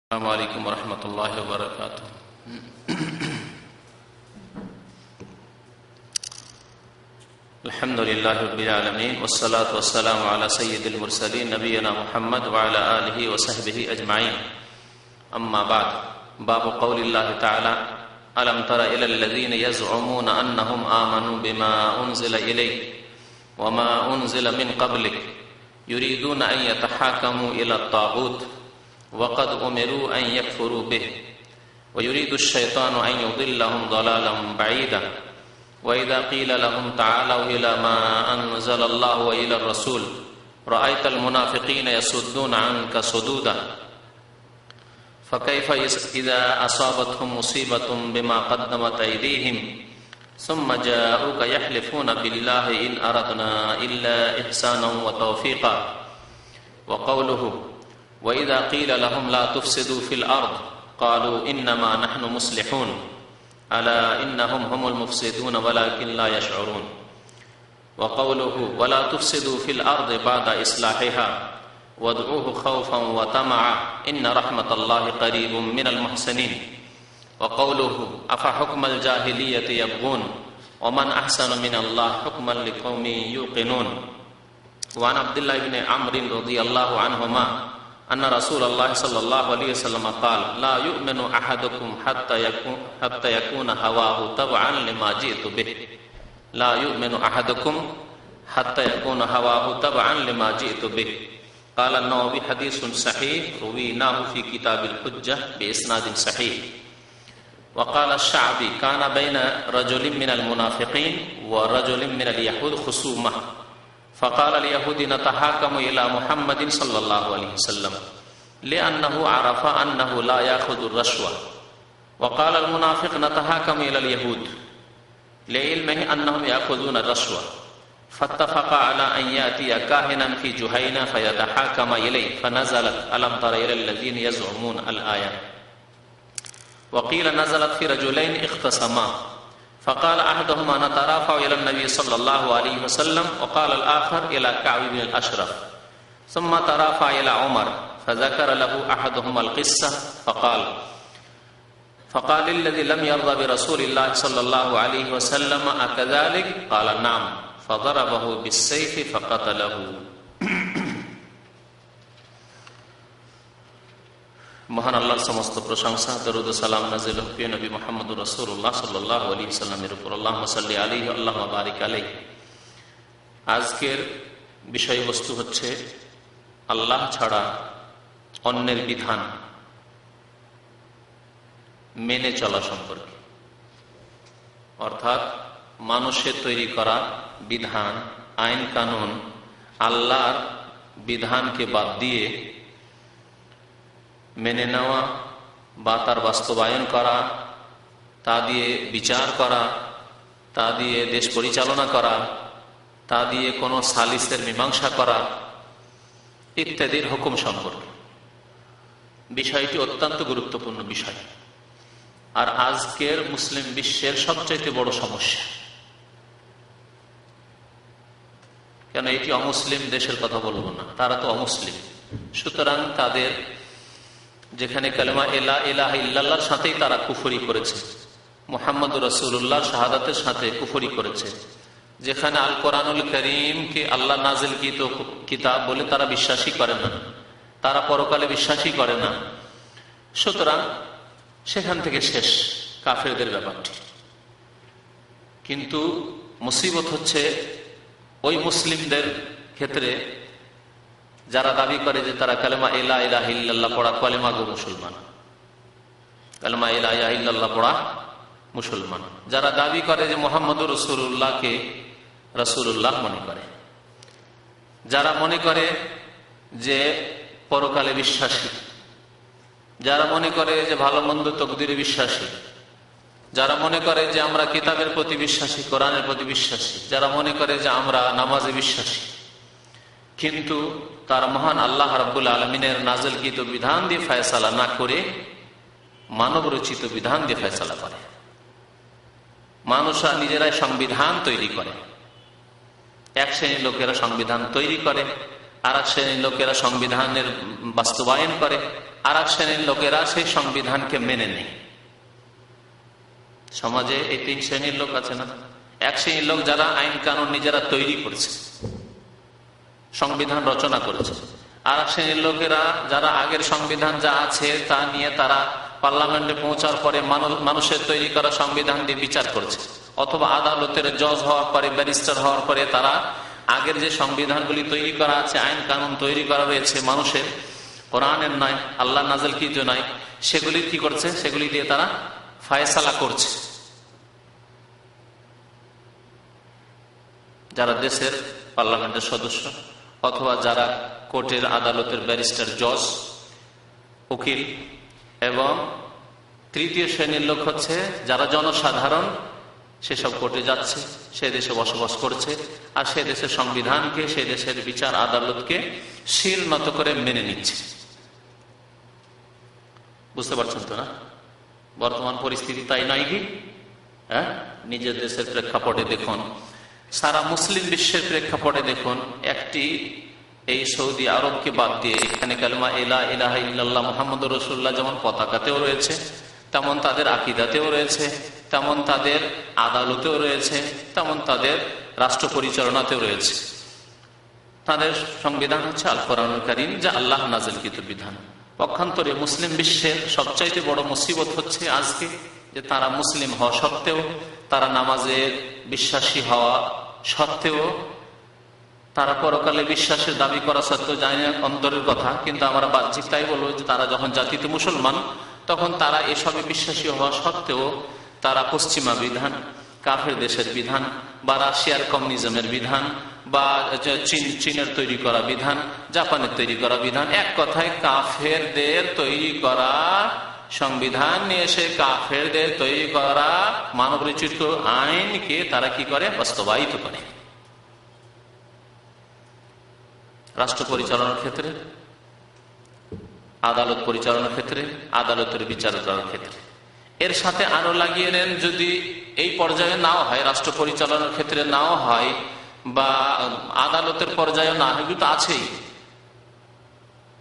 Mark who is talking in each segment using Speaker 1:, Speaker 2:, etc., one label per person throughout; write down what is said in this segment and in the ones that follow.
Speaker 1: السلام عليكم ورحمة الله وبركاته. الحمد لله رب العالمين والصلاة والسلام على سيد المرسلين نبينا محمد وعلى آله وصحبه أجمعين. أما بعد، باب قول الله تعالى: ألم تر إلى الذين يزعمون أنهم آمنوا بما أنزل إليك وما أنزل من قبلك يريدون أن يتحاكموا إلى الطاغوت وقد أمروا أن يكفروا به ويريد الشيطان أن يضلهم ضلالا بعيدا وإذا قيل لهم تعالوا إلى ما أنزل الله وإلى الرسول رأيت المنافقين يصدون عنك صدودا فكيف إذا أصابتهم مصيبة بما قدمت أيديهم ثم جاءوك يحلفون بالله إن أردنا إلا إحسانا وتوفيقا وقوله: وإذا قيل لهم لا تفسدوا في الأرض قالوا إنما نحن مصلحون ألا إنهم هم المفسدون ولكن لا يشعرون وقوله: ولا تفسدوا في الأرض بعد إصلاحها وادعوه خوفا وطمعا إن رحمة الله قريب من المحسنين وقوله: أفحكم الجاهلية يبغون ومن أحسن من الله حكما لقوم يوقنون. وعن عبد الله بن عمرو رضي الله عنهما أن رسول الله صلى الله عليه وسلم قال: لا يؤمن أحدكم حتى يكون هواه تبعا لما جئت به. لا يؤمن أحدكم حتى يكون هواه تبعا لما جئت به. قال النووي: حديث صحيح رويناه في كتاب الحجة بإسناد صحيح. وقال الشعبي: كان بين رجل من المنافقين ورجل من اليهود خصومة فقال اليهود: نتحاكم إلى محمد صلى الله عليه وسلم لأنه عرف أنه لا يأخذ الرشوة. وقال المنافق: نتحاكم إلى اليهود لعلمه أنهم يأخذون الرشوة. فاتفق على أن يأتي كاهنا في جهينة فيتحاكم إليه فنزلت: ألم تر إلى الذين يزعمون الآية. وقيل نزلت في رجلين اختصما فقال أحدهما: نترافع إلى النبي صلى الله عليه وسلم وقال الآخر إلى كعب بن الأشرف ثم ترافع إلى عمر فذكر له أحدهما القصة فقال الذي لم يرضى برسول الله صلى الله عليه وسلم: أكذلك؟ قال: نعم. فضربه بالسيف فقتله. মহান আল্লাহর সমস্ত প্রশংসা, দরুদ ও সালাম নাযিল হোক প্রিয় নবী মুহাম্মদুর রাসূলুল্লাহ সাল্লাল্লাহু আলাইহি ওয়াসাল্লামের উপর। আল্লাহুম্মা সাল্লি আলাইহি আল্লাহুম্মা বারিক আলাইহি। আজকের বিষয়বস্তু হচ্ছে আল্লাহ ছাড়া অন্যের বিধান মেনে চলা সম্পর্কে, অর্থাৎ মানুষের তৈরি করা বিধান, আইন কানুন, আল্লাহর বিধানকে বাদ দিয়ে মেনে নেওয়া বা তার বাস্তবায়ন করা, তা দিয়ে বিচার করা, তা দিয়ে দেশ পরিচালনা করা, তা দিয়ে কোনো সালিসের মীমাংসা করা ইত্যাদির হুকুম সম্পর্কে বিষয়টি অত্যন্ত গুরুত্বপূর্ণ বিষয়। আর আজকের মুসলিম বিশ্বের সবচাইতে বড় সমস্যা, কেন এটি অমুসলিম দেশের কথা বলবো না, তারা তো অমুসলিম। সুতরাং তাদের যেখানে কালেমা লা ইলাহা ইল্লাল্লাহর সাথেই তারা কুফরি করেছে, মুহাম্মদুর রাসূলুল্লাহর শাহাদাতের সাথে কুফরি করেছে, যেখানে আল কোরআনুল কারীমকে আল্লাহ নাযিলকৃত কিতাব বলে তারা বিশ্বাসই করে না, তারা পরকালে বিশ্বাসই করে না। সুতরাং সেখান থেকে শেষ কাফেরদের ব্যাপারটি। কিন্তু মুসিবত হচ্ছে ওই মুসলিমদের ক্ষেত্রে যারা দাবি করে যে তারা কালেমা লা ইলাহা ইল্লাল্লাহ পড়া কালেমা গো মুসলমান, কালেমা লা ইলাহা ইল্লাল্লাহ পড়া মুসলমান, যারা দাবি করে যে মুহাম্মদুর রাসূলুল্লাহকে রাসূলুল্লাহ মনে করে, যারা মনে করে যে পরকালে বিশ্বাসী, যারা মনে করে যে ভালো মন্দ তকদিরে বিশ্বাসী, যারা মনে করে যে আমরা কিতাবের প্রতি বিশ্বাসী, কোরআনের প্রতি বিশ্বাসী, যারা মনে করে যে আমরা নামাজে বিশ্বাসী, কিন্তু তার মহান আল্লাহ রাব্বুল আলামিনের নাযিলকৃত বিধান দিয়ে ফয়সালা না করে মানব রচিত বিধান দিয়ে ফয়সালা করে। মানুষরা নিজেরাই সংবিধান তৈরি করে। এক শ্রেণীর লোকেরা সংবিধান তৈরি করে, আর এক শ্রেণীর লোকেরা সংবিধানের বাস্তবায়ন করে, আর এক শ্রেণীর লোকেরা সেই সংবিধানকে মেনে নেয়। সমাজে এই তিন শ্রেণীর লোক আছে না? এক শ্রেণীর লোক যারা আইন কানুন নিজেরা তৈরি করেছে, সংবিধান রচনা করেছে। আর এক শ্রেণীর লোকেরা যারা আগের সংবিধান যা আছে তা নিয়ে তারা পার্লামেন্টে পৌঁছার পরে মানুষের তৈরি করা সংবিধান দিয়ে বিচার করছে, অথবা আদালতের জজ হওয়ার পরে, ব্যারিস্টার হওয়ার পরে তারা আগের যে সংবিধানগুলি তৈরি করা আছে, আইন কানুন তৈরি করা রয়েছে মানুষের, কোরআনের নয়, আল্লাহ নাযিলকৃত নয়, সেগুলি কি করছে? সেগুলি দিয়ে তারা ফায়সালা করছে। যারা দেশের পার্লামেন্টের সদস্য অথবা যারা কোর্টের আদালতের ব্যারিস্টার, জজ, উকিল, এবং তৃতীয় শ্রেণীর লোক হচ্ছে যারা জনসাধারণ, সেসব কোর্টে যাচ্ছে, সে দেশে বসবাস করছে, আর সে দেশের সংবিধানকে, সে দেশের বিচার আদালতকে শির নত করে মেনে নিচ্ছে। বুঝতে পারছেন তো না? বর্তমান পরিস্থিতি তাই নয় কি? হ্যাঁ, নিজের দেশের প্রেক্ষাপটে দেখুন, সারা মুসলিম বিশ্বের প্রেক্ষাপটে দেখুন, একটি এই সৌদি আরবকে বাদ দিয়ে এখানে কালেমা লা ইলাহা ইল্লাল্লাহ মুহাম্মাদুর রাসূলুল্লাহ যেমন পতাকাতেও রয়েছে, তেমন তাদের আকীদাতেও রয়েছে, তেমন তাদের আদালতেও রয়েছে, তেমন তাদের রাষ্ট্র পরিচালনাতেও রয়েছে। তাদের সংবিধান হচ্ছে আল কোরআনুল কারীম, যা আল্লাহ নাযিলকৃত বিধান। পক্ষান্তরে মুসলিম বিশ্বের সবচাইতে বড় মুসিবত হচ্ছে আজকে যে তারা মুসলিম হওয়া সত্ত্বেও, তারা নামাজের বিশ্বাসী হওয়া সত্ত্বেও, তারা পরকালে বিশ্বাসের দাবি করা সত্ত্বেও, জানি না অন্তরের কথা, কিন্তু আমরা বাহ্যিক তাই বলবো যে তারা যখন জাতিতে মুসলমান, তখন তারা এসবে বিশ্বাসী হওয়া সত্ত্বেও তারা পশ্চিমা বিধান, কাফের দেশের বিধান, বা রাশিয়ার কমিউনিজমের বিধান, বা চীনের তৈরি করা বিধান, জাপানের তৈরি করা বিধান, এক কথায় কাফেরদের তৈরি করা সংবিধান নিয়ে এসে কাফেরদের তৈরি করা মানব রচিত আইনকে তারা কি করে? বাস্তবায়িত করে। রাষ্ট্র পরিচালনার ক্ষেত্রে, আদালত পরিচালনার ক্ষেত্রে, আদালতের বিচার করার ক্ষেত্রে। এর সাথে আরো লাগিয়ে নেন, যদি এই পর্যায়ে নাও হয়, রাষ্ট্র পরিচালনার ক্ষেত্রে নাও হয়, বা আদালতের পর্যায়ে না হয়, কিন্তু আছেই,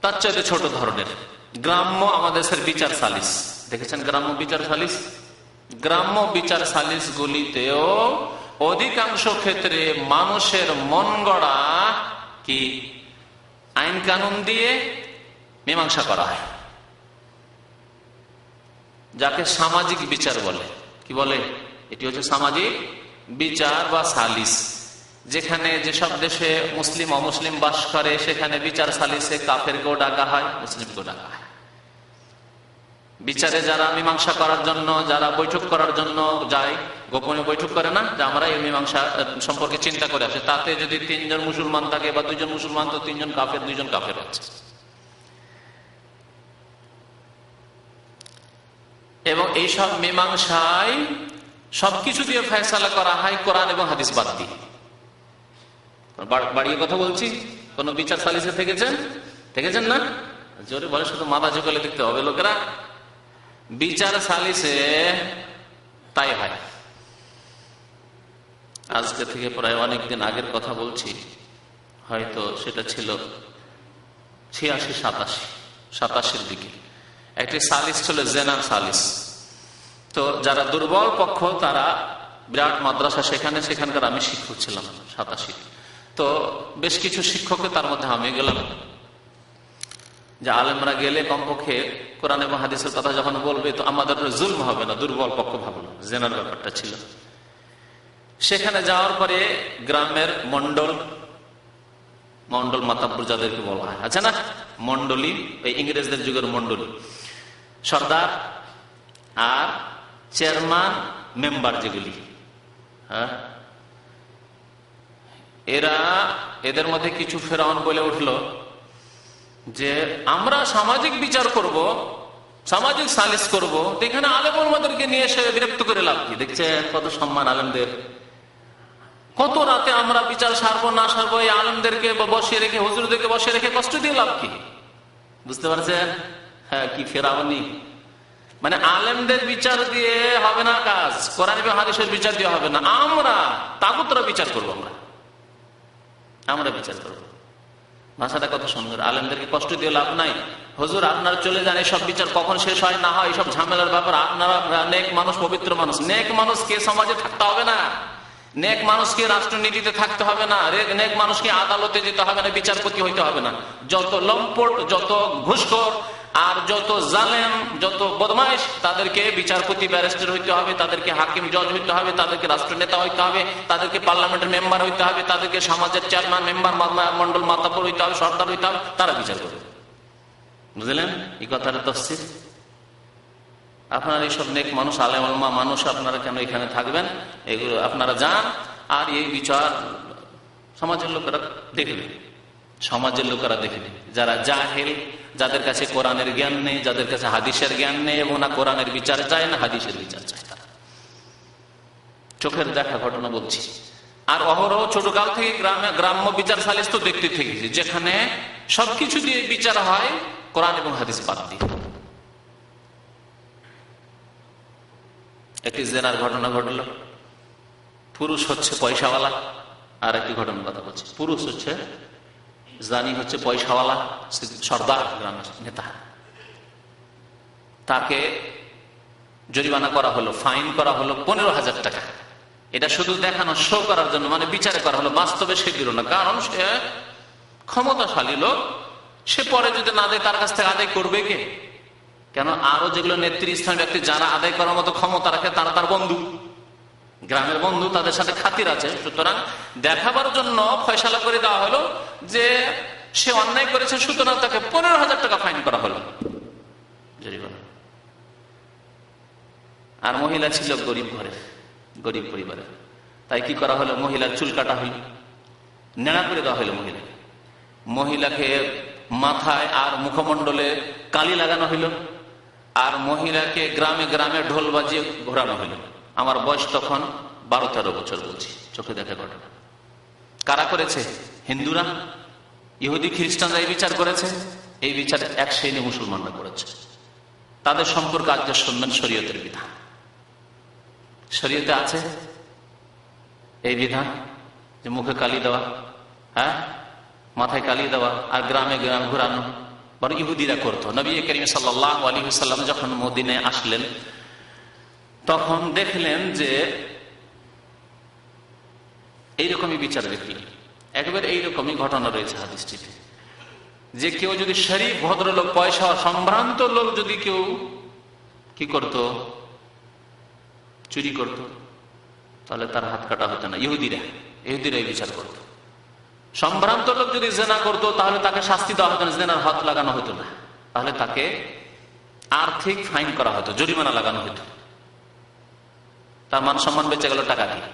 Speaker 1: তার চাইতে ছোট ধরনের গ্রাম্য আমাদের দেশের বিচার সালিস। দেখেছেন গ্রাম্য বিচার সালিস? গ্রাম্য বিচার সালিস গুলিতেও অধিকাংশ ক্ষেত্রে মানুষের মন গড়া কি আইন কানুন দিয়ে মীমাংসা করা হয়, যাকে সামাজিক বিচার বলে। কি বলে? এটি হচ্ছে সামাজিক বিচার বা সালিস। যেখানে যেসব দেশে মুসলিম অমুসলিম বাস করে, সেখানে বিচার সালিসে কাফেরকেও ডাকা হয়, মুসলিমকেও ডাকা হয়। বিচারে যারা মীমাংসা করার জন্য, যারা বৈঠক করার জন্য যায়, গোপনে বৈঠক করে না, যে আমরা এই মীমাংসা সম্পর্কে চিন্তা করে আসে, তাতে যদি 3 জন মুসলমান থাকে বা 2 জন মুসলমান, তো 3 জন কাফের, 2 জন কাফের আছে। এবং এইসব মীমাংসায় সবকিছু দিয়ে ফয়সালা করা হয় কোরআন এবং হাদিস বাদ দিয়ে। বাড়িয়ে কথা বলছি, কোন বিচার সালিসে থেকেছেন না? জোরে বলে, শুধু মাথা ঝুঁকালে দেখতে হবে লোকেরা। বিচার সালিসে তাই হয়। আজকে থেকে প্রায় অনেকদিন আগের কথা বলছি, হয়তো সেটা ছিল 86-87-87 দিকে। একটি সালিস ছিল জেনার সালিস। তো যারা দুর্বল পক্ষ, তারা বিরাট মাদ্রাসা, সেখানকার আমি শিক্ষক ছিলাম 87। তো বেশ কিছু শিক্ষককে, তার মধ্যে আমি গেলাম, যে আলেমরা গেলে কমপক্ষে কোরআন এবং হাদিসের কথা যখন বলবে, তো আমাদের জুলম হবে না, দুর্বল পক্ষ ভাবলো, জেনার ব্যাপারটা ছিল। সেখানে যাওয়ার পরে গ্রামের মন্ডল মাতাব্বর যাদেরকে বলা হয়, আছে না মন্ডলী, ওই ইংরেজদের যুগের মন্ডলী, সর্দার আর চেয়ারম্যান মেম্বার যেগুলি, হ্যাঁ, এদের মধ্যে কিছু ফেরাউন বলে উঠলো যে আমরা সামাজিক বিচার করব, সামাজিক সালিস করব, এখানে আলেম ওলামাদেরকে নিয়ে এসে বিরক্ত করে লাভ কি? দেখছে কত সম্মান আলেমদের, কত রাতে আমরা বিচার সারবো না সারবো, এই আলেমদেরকে বসিয়ে রেখে, হুজুরদেরকে বসিয়ে রেখে কষ্ট দিয়ে লাভ কি? বুঝতে পারছেন? হ্যাঁ, কি ফেরাউনি। মানে আলেমদের বিচার দিয়ে হবে না কাজ, কোরআন এবং হাদিসের বিচার দিয়ে হবে না, আমরা তাগুতরা বিচার করবো, আমরা বিচার করবো। ভাষাটা কত সুন্দর। আলেমদেরকে কষ্ট দিয়ে লাভ নাই, হুজুর আপনারা চলে যান, এসব বিচার কখন শেষ হয় না হয় এসব ঝামেলার ব্যাপার, আপনারা নেক মানুষ, পবিত্র মানুষ। নেক মানুষকে সমাজে থাকতে হবে না, নেক মানুষকে রাষ্ট্রনীতিতে থাকতে হবে না, নেক মানুষকে আদালতে যেতে হবে না, বিচারপতি হইতে হবে না। যত লম্পট, যত ঘুষখোর আর যত জালেম, যত বদমাইশ, তাদেরকে বিচারপতি ব্যারিস্টার হইতে হবে, তাদেরকে হাকিম জজ হইতে হবে, তাদেরকে রাষ্ট্রনেতা হইতে হবে, তাদেরকে পার্লামেন্টের মেম্বার হইতে হবে, তাদেরকে সমাজের চেয়ারম্যান, মেম্বার, মন্ডল মাতাপুর হইতে হবে, সর্দার হইতে হবে, তারা বিচার করবে। বুঝলেন এই কথাটা তফসির? আপনারা এইসব নেক মানুষ, আলেম ওলামা মানুষ, আপনারা কেন এখানে থাকবেন? এগুলো আপনারা যান, আর এই বিচার সমাজের লোকেরা দেখবে, সমাজের লোকেরা দেখবে। যারা জাহেল, যাদের কাছে কোরআনের জ্ঞান নেই, যাদের কাছে হাদিসের জ্ঞান নেই, এবং না কোরআনের বিচার চায় না হাদিসের বিচার চায়, তারা চোখের দেখা ঘটনা বলছি। আর অহরহ ছোটকাল থেকে গ্রাম্য বিচার সালিস তো দেখতে থেকেছি, যেখানে সবকিছু দিয়ে বিচার হয় কোরআন এবং হাদিস বাদ দিয়ে। একটি জেনার ঘটনা ঘটল। পুরুষ হচ্ছে পয়সাওয়ালা, আর একটি ঘটনার কথা বলছি। পুরুষ হচ্ছে জানি, হচ্ছে পয়সাওয়ালা সর্দার, গ্রামের নেতা। তাকে জরিমানা করা হলো, ফাইন করা হলো 15,000 টাকা। এটা শুধু দেখানো, শো করার জন্য, মানে বিচারে করা হলো, বাস্তবে সে দিল না। কারণ সে ক্ষমতাশালী লোক, সে পরে যদি না দেয় তার কাছ থেকে আদায় করবে কে? কেন আরো যেগুলো নেতৃস্থানীয় ব্যক্তি যারা আদায় করার মতো ক্ষমতা রাখে, তারা তার বন্ধু, গ্রামের বন্ধু, তাদের সাথে খাতির আছে। সুতরাং দেখাবার জন্য ফয়সালা করে দেওয়া হলো যে সে অন্যায় করেছে, সুতরাং তাকে 15,000 টাকা ফাইন করা হলো। আর মহিলা ছিল গরিব ঘরের, গরিব পরিবারের। তাই কি করা হলো, মহিলার চুল কাটা হইল, নেড়া করে দেওয়া হইল মহিলাকে। মহিলাকে মাথায় আর মুখমণ্ডলে কালি লাগানো হইল, আর মহিলাকে গ্রামে গ্রামে ঢোল বাজিয়ে ঘোরানো হইল। আমার বয়স তখন 12-13 বছর, বলছি, চোখে দেখা ঘটনা। কারা করেছে? হিন্দুরা, ইহুদি খ্রিস্টানরা এই বিচার করেছে। এই বিচার এক শ্রেণী মুসলমানরা করেছে। তাদের সম্পর্কে আজকে শুনবেন শরীয়তের বিধান। শরীয়তে আছে এই বিধান যে মুখে কালি দেওয়া, হ্যাঁ, মাথায় কালি দেওয়া, আর গ্রামে গ্রামে ঘোরানো। বরং ইহুদিরা করতো। নবী করিম সাল্লাল্লাহু আলাইহি ওয়াসাল্লাম যখন মদিনায় আসলেন, তখন দেখলেন যে এইরকমই বিচার দেখলেন। একেবারে এইরকমই ঘটনা রয়েছে হাদিসটিতে, যে কেউ যদি শরীফ ভদ্রলোক, পয়সা সম্ভ্রান্ত লোক, যদি কেউ কি করত, চুরি করত, তাহলে তার হাত কাটা হতো না। ইহুদিরা এই বিচার করত। সম্ভ্রান্ত লোক যদি জেনা করতো, তাহলে তাকে শাস্তি দেওয়া হতো না, জেনার হাত লাগানো হতো না, তাহলে তাকে আর্থিক ফাইন করা হতো, জরিমানা লাগানো হতো। তার মান সম্মান বেঁচে গেল টাকা দিয়ে।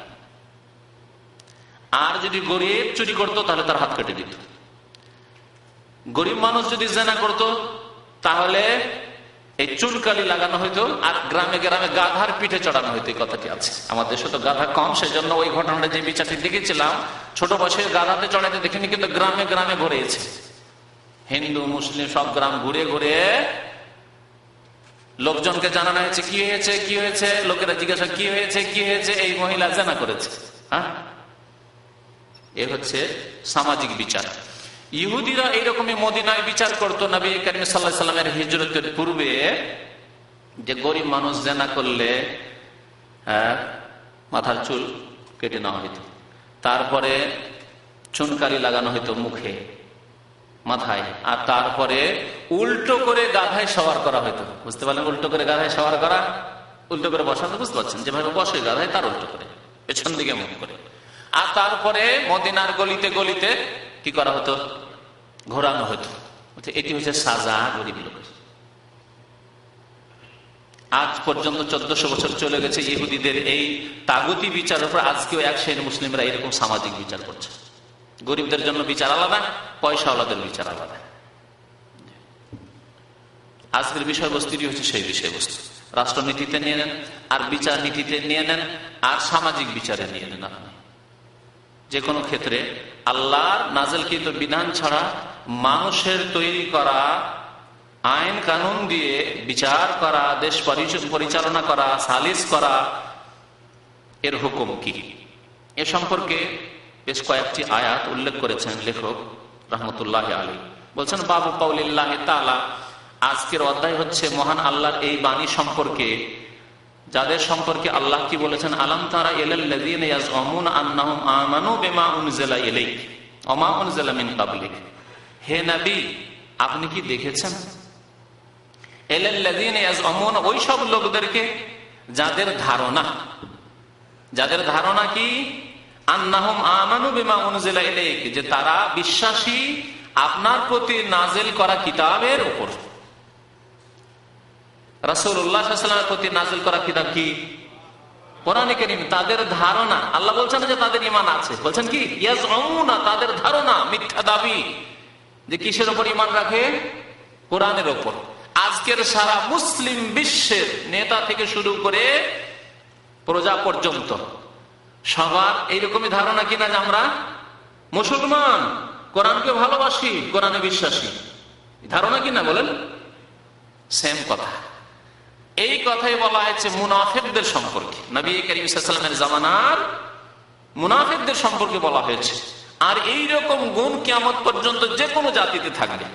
Speaker 1: আর যদি গরিব চুরি করতো, তাহলে তার হাত কেটে দিত। গরিব মানুষ যদি জেনা করতো, তাহলে এই চুলকালি লাগানো হইতো, আর গ্রামে গ্রামে গাধার পিঠে চড়ানো হইতো। এই কথাটি আছে। আমাদের দেশে তো গাধা কম, সেজন্য ওই ঘটনাটা যে বিচারটি দেখেছিলাম, ছোট বয়সে গাধাতে চড়াইতে দেখিনি, কিন্তু গ্রামে গ্রামে ঘুরেছে। হিন্দু মুসলিম সব গ্রাম ঘুরে ঘুরে লোকজনকে জানানো হয়েছে কি হয়েছে, কি হয়েছে। লোকেরা জিজ্ঞাসা কি হয়েছে, কি হয়েছে, এই মহিলা জেনা করেছে। হ্যাঁ, এ হচ্ছে সামাজিক বিচার। ইহুদিরা এইরকমই মদিনায় বিচার করতো। নবী করিম সাল্লাল্লাহু আলাইহি ওয়াসাল্লামের হিজরতের পূর্বে, যে গরিব মানুষ জেনা করলে মাথার চুল কেটে নেওয়া হইতো, তারপরে চুনকালি লাগানো হইতো মুখে, মাথায়, আর তারপরে উল্টো করে গাধায় সওয়ার করা হইতো। বুঝতে পারলেন? উল্টো করে গাধায় সওয়ার করা, উল্টো করে বসাতে, বুঝতে পারছেন? যেভাবে বসে গাধায়, তার উল্টো করে, পেছন দিকে মুখ করে। আর তারপরে মদিনার গলিতে গলিতে কি করা হতো, ঘোরানো হতো। এটি হচ্ছে সাজা গরিব লোকের। আজ পর্যন্ত 1400 বছর চলে গেছে ইহুদিদের এই তাগুতি বিচারের উপর। আজকেও এক শ্রেণীর মুসলিমরা এরকম সামাজিক বিচার করছে। গরিবদের জন্য বিচার আলাদা, পয়সাওয়ালাদের বিচার আলাদা। আজকের বিষয়বস্তুটি হচ্ছে সেই বিষয়বস্তু। রাষ্ট্রনীতিতে নিয়ে নেন, আর বিচার নীতিতে নিয়ে নেন, আর সামাজিক বিচারে নিয়ে নেন। আপনি যে কোনো ক্ষেত্রে আল্লাহর নাযিলকৃত বিধান ছাড়া মানুষের তৈরি করা আইন কানুন দিয়ে বিচার করা, দেশ পরিচালনা করা, সালিস করা, এর হুকুম কি, এ সম্পর্কে বেশ কয়েকটি আয়াত উল্লেখ করেছেন লেখক রাহমাতুল্লাহি আলাইহি। বলছেন, বাবু কাউলিল্লাহি তাআলা আজকের অধ্যায় হচ্ছে মহান আল্লাহর এই বাণী সম্পর্কে, যাদের সম্পর্কে আল্লাহ কি বলেছেন, আলাম তারা ইলাল্লাযীনা ইয়াজউমুনা আন্নাহুম আমানু বিমা উনজিলা ইলাইক ওয়া মা উনজিলা মিন ক্বাবলিক। হে নবী, আপনি কি দেখেছেন ইলাল্লাযীনা ইয়াজউমুনা, ওই সব লোকদেরকে যাদের ধারণা কি, আন্নাহুম আমানু বিমা উনজিলা ইলাইক, যে তারা বিশ্বাসী আপনার প্রতি নাজিল করা কিতাবের উপর। রাসূলুল্লাহ সাল্লাল্লাহু আলাইহি ওয়াসাল্লামের প্রতি নাজিল করা কিতাব কি? কোরআনে কারীম। তাদের ধারণা, আল্লাহ বলছেন যে তাদের ঈমান আছে, বলছেন কি ইয়াজউমুনা, তাদের ধারণা, মিথ্যা দাবি, যে কিসের উপর ঈমান রাখে? কোরআনের উপর। আজকের সারা মুসলিম বিশ্বের নেতা থেকে শুরু করে প্রজা পর্যন্ত সবার এইরকমই ধারণা কিনা যে আমরা মুসলমান, কোরআনকে ভালোবাসি, কোরআনে বিশ্বাসী, ধারণা কিনা বলেন? সেম কথা। এই কথাই বলা হয়েছে মুনাফিকদের সম্পর্কে, নবী করিম সাল্লাল্লাহু আলাইহি ওয়াসাল্লামের জামানার মুনাফিকদের সম্পর্কে বলা হয়েছে। আর এই রকম গুণ কিয়ামত পর্যন্ত যে কোনো জাতিতে থাকবে।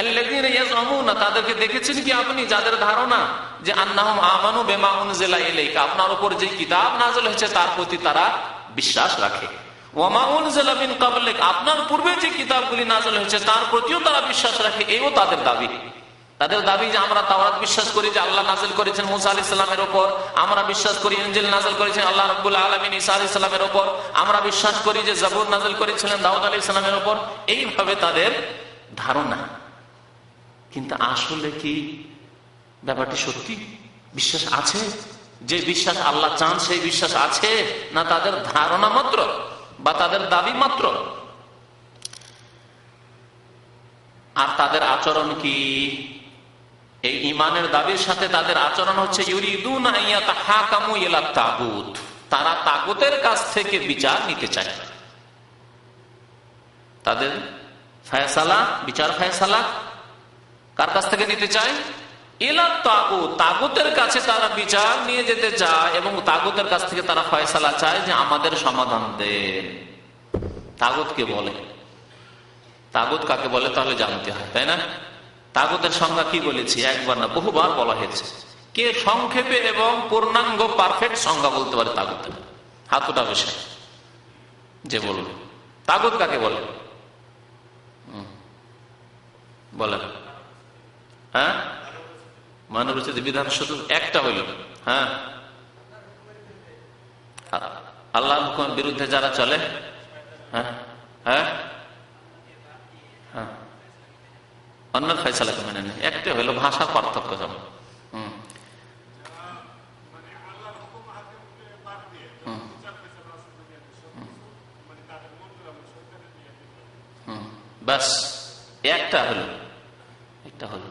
Speaker 1: আল্লাযীনা ইয়াজউমুনা, তাদেরকে দেখেছেন কি আপনি, যাদের ধারণা যে আন্নাহুম আমানু বিমা উনজিলা ইলাইকা, আপনার উপর যে কিতাব নাযিল হয়েছে তার প্রতি তারা বিশ্বাস রাখে। ওয়া মা উনজিলা মিন ক্বাবলিক, আপনার পূর্বে যে কিতাবগুলি নাযিল হয়েছে তার প্রতিও তারা বিশ্বাস রাখে। এইও তাদের দাবি। তাদের দাবি যে আমরা তাওরাত বিশ্বাস করি যে আল্লাহ নাযিল করেছেন মুসা আলাইহিস সালামের উপর, আমরা বিশ্বাস করি ইনজিল নাযিল করেছেন আল্লাহ রাব্বুল আলামিন ঈসা আলাইহিস সালামের উপর, আমরা বিশ্বাস করি যে জাবুর নাযিল করেছিলেন দাউদ আলাইহিস সালামের উপর। এইভাবে তাদের ধারণা। কিন্তু আসলে কি ব্যাপারটি সত্যি? বিশ্বাস আছে? যে বিশ্বাস আল্লাহ চান সেই বিশ্বাস আছে, না তাদের ধারণা মাত্র বা তাদের দাবি মাত্র? আর তাদের আচরণ কি? এই ঈমানের দাবির সাথে তাদের আচরণ হচ্ছে ইউরিদুনা ইয়াতাহাকামু ইলা তাগুত, তারা তাগুতের কাছ থেকে বিচার নিতে চায়। তাদের ফয়সালা, বিচার ফয়সালা কার কাছ থেকে নিতে চায়? ইলা তাগুত, তাগুতের কাছে তারা বিচার নিয়ে যেতে চায় এবং তাগুতের কাছ থেকে তারা ফয়সালা চায় যে আমাদের সমাধান দেন। তাগুত কে বলে? তাগুত কাকে বলে তাহলে জানতে হয়, তাই না? তাগুতের সংজ্ঞা কি বলেছি? একবার না বহুবার বলা হয়েছে। কে সংক্ষেপে এবং পূর্ণাঙ্গ পারফেক্ট সংজ্ঞা বলতে পারে তাগুতের? হাতটা বসে যে বলবে তাগুত কাকে বলে, বলেন। হ্যাঁ, মানব রচিত বিধান শুধু একটা হইল। হ্যাঁ, আল্লাহর হুকুমের বিরুদ্ধে যারা চলে, হ্যাঁ হ্যাঁ হ্যাঁ, অন্য ফয়সালাকে মেনে নেয়, একটা হইল ভাষা পার্থক্য। যেমন বাস একটা হলো, একটা হলো।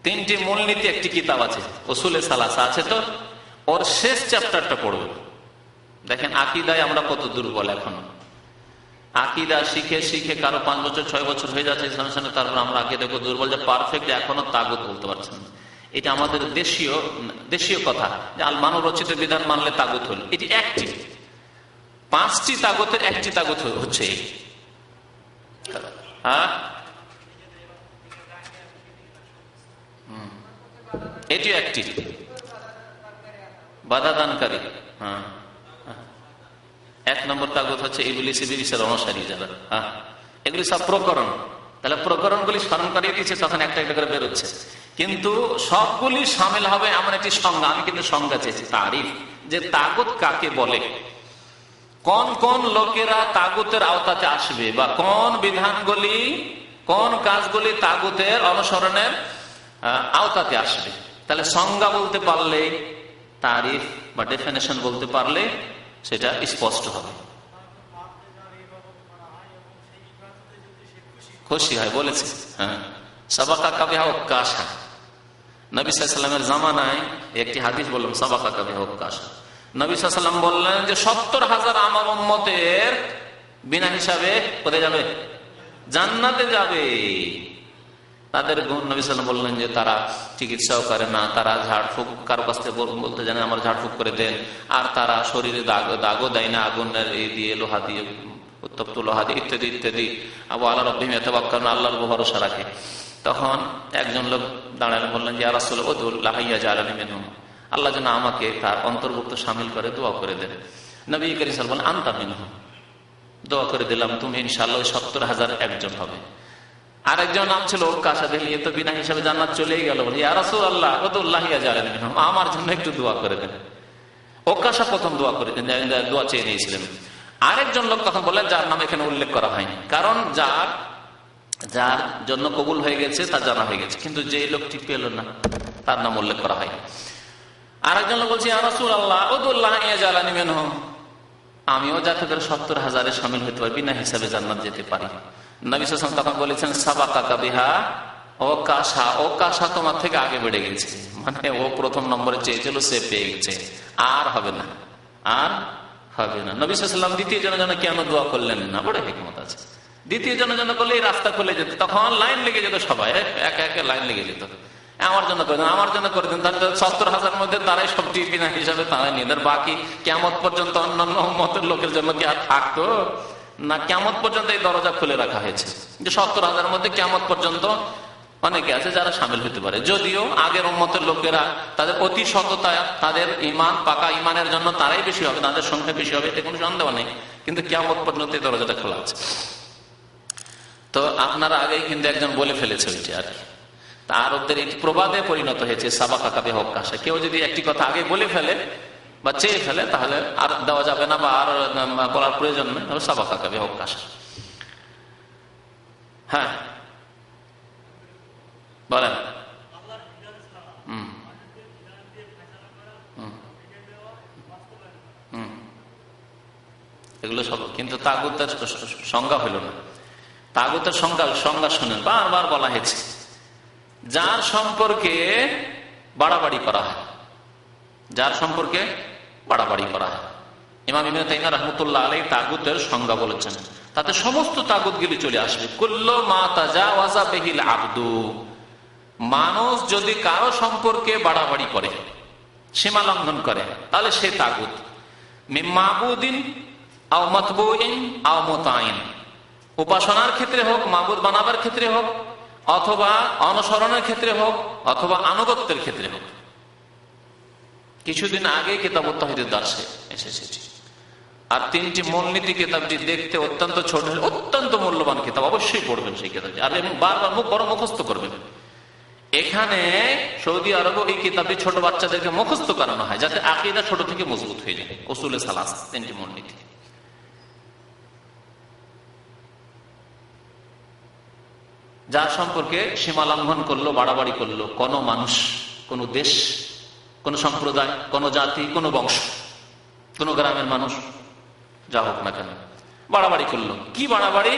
Speaker 1: তিনটি মূলনীতি একটি কিতাব আছে, উসুলে সালাসা আছে, তো ওর শেষ চ্যাপ্টারটা পড়ব। দেখেন আকীদায় আমরা কত দুর্বল এখনো। আকীদা শিখে শিখে কারো 5 বছর 6 বছর হয়ে যাচ্ছে ইসলামের সামনে, তারপর আমরা আকীদাকে দুর্বল, যে পারফেক্ট এখনো তাগুত বলতে পারছেন না। এটা আমাদের দেশীয় কথা যে আল মানব রচিত বিধান মানলে তাগুত হল। এটি একটি, 5টি তাগুতের একটি তাগুত হচ্ছে এই। হ্যাঁ, এটি একটি বাধা দানকারী। হ্যাঁ, 1 নম্বর তাগুত হচ্ছে ইবলিসের অনুসারী যারা। হ্যাঁ, এগুলি সব প্রকরণ। তাহলে প্রকরণগুলি স্মরণ করিয়ে দিচ্ছে, তখন একটা একটা করে বেরোচ্ছে। কিন্তু সবগুলি সামিল হবে এমন একটি সংজ্ঞা। আমি কিন্তু সংজ্ঞা চেয়েছি, তারিফ, যে তাগুত কাকে বলে, কোন কোন লোকেরা তাগুতের আওতাতে আসবে, বা কোন বিধানগুলি, কোন কাজগুলি তাগুতের অনুসরণের আওতাতে আসবে। তাহলে সংজ্ঞা বলতে পারলে, তারিফ বা ডেফিনেশন বলতে পারলে সেটা স্পষ্ট হবে। খুশি হয় বলেছে। হ্যাঁ, সাবাকা কাবিহা ওয়াকাশা, নবী সাল্লাল্লাহু আলাইহি ওয়াসাল্লামের জামানায় একটি হাদিস বললাম, সাবাকা কাবিহা ওয়াকাশা। নবী সাল্লাল্লাহু আলাইহি ওয়াসাল্লাম বললেন যে 70,000 আমার উম্মতের বিনা হিসাবে কোথায় যাবে? জান্নাতে যাবে। তাদের গুণ নবী সাল্লাল্লাহু আলাইহি ওয়াসাল্লাম বললেন যে তারা চিকিৎসাও করে না, তারা ঝাড়ফুঁক কারো কাছ থেকে বলতে জানে আমার ঝাড়ফুঁক করে দেন, আর তারা শরীরে দাগও দেয় না আগুনের এই দিয়ে, লোহা দিয়ে, উত্তপ্ত লোহা দিয়ে, ইত্যাদি ইত্যাদি। আবু আল্লাহ রাব্বিহিম ইয়াতাওয়াক্কালুন, আল্লাহর উপর ভরসা রাখে। তখন একজন লোক দাঁড়ালেন, বললেন যে ইয়া রাসূলুল্লাহ উদউল্লাহ ইয়াজআলানি মিনহুম, আল্লাহ যেন আমাকে তার অন্তর্ভুক্ত শামিল করে দোয়া করে দেন। নবী করিম সাল্লাল্লাহু আলাইহি ওয়াসাল্লাম বলেন আনতা মিনহুম, দোয়া করে দিলাম, তুমি ইনশাআল্লাহ 70,000 একজন হবে। আরেকজন নাম ছিল ওকাশা, দিলিয়ে তো বিনা হিসাবে জান্নাত চলেই গেল। বলে ইয়া রাসূলুল্লাহ উদউল্লাহ ইয়াজআলানি মিনহুম, আমার জন্য একটু দোয়া করে দেন। ওকাশা প্রথম দোয়া করে দোয়া চেয়ে নিয়েছিলেন। আরেকজন লোক তখন বললেন, যার নাম এখানে উল্লেখ করা হয়নি, কারণ যার জন্য কবুল হয়ে গেছে তা জানা হয়ে গেছে, কিন্তু যে লোকটি পেল না তার নাম উল্লেখ করা হয়নি। আরেকজন লোক বলছে ইয়া রাসূলুল্লাহ উদউল্লাহ ইয়াজআলানি মিনহুম, আমিও যাতে করে 70,000-এ শামিল হতে পারি, বিনা হিসাবে জান্নাত যেতে পারি। নবী সাল্লাল্লাহু আলাইহি ওয়াসাল্লাম তখন বলেছেন সাবাকাকা বিহা ওকাশা তোমার থেকে আগে বেড়ে গেছে, মানে ও প্রথম নম্বরে চেয়েছিল, সে পেয়ে গেছে, আর হবে না, আর হবে না। নবী সাল্লাল্লাহু আলাইহি ওয়াসাল্লাম দ্বিতীয় জনের জন্য কেন দোয়া করলেন না? বড় হিকমত আছে। দ্বিতীয় জনের জন্য করলে এই রাস্তা খুলে যেত, তখন লাইন লেগে যেত, সবাই একে একে লাইন লেগে যেত। আমার জন্য করে দেন, আমার জন্য করে দেন, তাহলে 70,000 মধ্যে তারাই সবটি বিনা হিসাবে তারাই নিয়ে দেন। বাকি কিয়ামত পর্যন্ত অন্যান্য উম্মতের লোকের জন্য কি আর থাকতো না? কিয়ামত পর্যন্ত এই দরজা খুলে রাখা হয়েছে যে 70,000 মধ্যে কিয়ামত পর্যন্ত অনেকে আছে যারা শামিল হতে পারে। যদিও আগের উম্মতের লোকেরা তাদের অতি সততা, তাদের ইমান, পাকা ইমানের জন্য তারাই বেশি হবে, তাদের সংখ্যা বেশি হবে, এতে কোনো সন্দেহ নেই, কিন্তু কিয়ামত পর্যন্ত এই দরজাটা খোলা আছে। তো আপনারা আগেই কিন্তু একজন বলে ফেলেছে ওইটি, আর কি আরবদের এই প্রবাদে পরিণত হয়েছে সাবাকাকা বিহা ওকাশা। কেউ যদি একটি কথা আগে বলে ফেলে বা চেয়ে ফেলে, তাহলে আর দেওয়া যাবে না বা আর বলার প্রয়োজন নেই, সাবাকাকা বিহা ওকাশা। হ্যাঁ বলেন। এগুলো সব কিন্তু তাগুতের সংজ্ঞা হইল না। তাগুতের সংজ্ঞা শুনেন, বারবার বলা হয়েছে যার সম্পর্কে বাড়াবাড়ি করা হয়, যার সম্পর্কে বাড়াবাড়ি করা হয়। ইমাম ইবনে তাইমিয়া রাহমাতুল্লাহ আলাইহি তাগুতের সংজ্ঞা বলেছেন, তাতে সমস্ত তাগুতগুলি চলে আসবে। কুল্লু মা তাজাওয়াজা বিহিল আবদু, মানুষ যদি কারো সম্পর্কে বাড়াবাড়ি করে, সীমা লঙ্ঘন করে, তাহলে সে তাগুত। মিন মাবুদিন আও মাতবুইন আও মুতাইন, উপাসনার ক্ষেত্রে হোক, মাবুদ বানাবার ক্ষেত্রে হোক, অথবা অনুসরণের ক্ষেত্রে হোক, অথবা আনুগত্যের ক্ষেত্রে হোক। কিছুদিন আগে কিতাবুত তাওহীদের দার্সে এসেছে। আর 3টি মূলনীতি কিতাবটি দেখতে অত্যন্ত ছোট, অত্যন্ত মূল্যবান কিতাব, অবশ্যই পড়বেন সেই কিতাবটি, আর বারবার বড় মুখস্থ করবেন। এখানে সৌদি আরবে এই কিতাবটি ছোট বাচ্চাদেরকে মুখস্থ করানো হয়, যাতে আকীদা ছোট থেকে মজবুত হয়ে যায়। উসুলে সালাস, 3টি মূলনীতি। যার সম্পর্কে সীমা লঙ্ঘন করলো, বাড়াবাড়ি করলো কোন মানুষ, কোন দেশ, কোন সম্প্রদায়, কোন জাতি, কোন বংশ, কোন গ্রামের মানুষ, যা হোক না কেন, বাড়াবাড়ি করলো। কি বাড়াবাড়ি?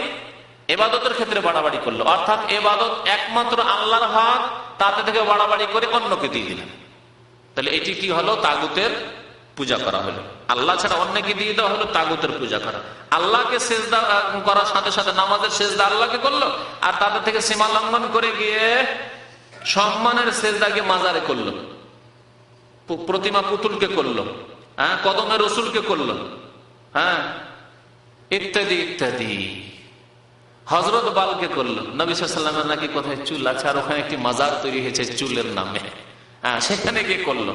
Speaker 1: ইবাদতের ক্ষেত্রে বাড়াবাড়ি করলো, অর্থাৎ ইবাদত একমাত্র আল্লাহর হক, তাতে থেকে বাড়াবাড়ি করে অন্যকে দিয়ে দিলেন। তাহলে এটি কি হলো? তাগুতের পূজা করা হলো। আল্লাহ ছাড়া অন্যকে দিয়ে দেওয়া হলো তাগুতের পূজা করা। আল্লাহকে সেজদা করার সাথে সাথে নামাজের সেজদা আল্লাহকে করলো, আর তাদের থেকে সীমা লঙ্ঘন করে গিয়ে সম্মানের সেজদাকে মাজারে করলো, প্রতিমা পুতুলকে করলো, হ্যাঁ, কদমে রসুলকে করলো, হ্যাঁ, ইত্যাদি ইত্যাদি। হযরত বালকে করলো। নবী সাল্লাল্লাহু আলাইহি ওয়াসাল্লামের নাকি কোথায় চুল আছে, আর ওখানে একটি মাজার তৈরি হয়েছে চুলের নামে, হ্যাঁ, সেখানে গিয়ে করলো।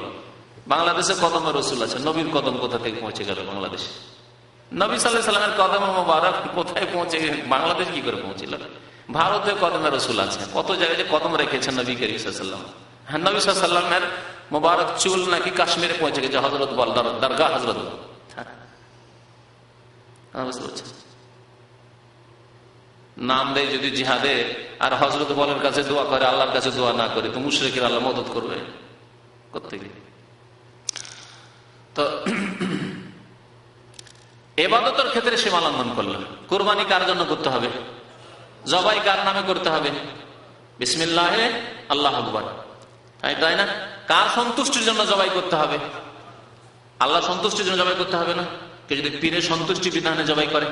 Speaker 1: বাংলাদেশে কদমে রসুল আছে, নবীর কদম কোথা থেকে পৌঁছে গেল বাংলাদেশে? নবী সাল্লাল্লাহু আলাইহি ওয়াসাল্লামের কদম মোবারক কোথায় পৌঁছে, বাংলাদেশ কি করে পৌঁছিল? ভারতে কদমে রসুল আছে, কত জায়গায় যে কদম রেখেছেন নবী করিম সাল্লাল্লাহু আলাইহি ওয়াসাল্লাম। হ্যাঁ, নবী সাল্লাল্লাহু আলাইহি ওয়াসাল্লামের মোবারক চুল নাকি কাশ্মীরে পৌঁছে গেছে, হযরত বল দরগা হযরত বল। নাম দেয় যদি জিহাদে, আর হযরত বলের কাছে দোয়া করে, আল্লাহর কাছে দোয়া না করে, তো মুশরিকের আল্লাহ মদদ করবে কোত্থেকে? তো ইবাদতের ক্ষেত্রে সীমা লঙ্ঘন করলো। কুরবানি কার জন্য করতে হবে? জবাই কার নামে করতে হবে? বিসমিল্লাহে আল্লাহু আকবার, তাই না? কার সন্তুষ্টির জন্য জবাই করতে হবে? আল্লাহ সন্তুষ্টির জন্য জবাই করতে হবে না? কেউ যদি পীরের সন্তুষ্টি বিধানে জবাই করে,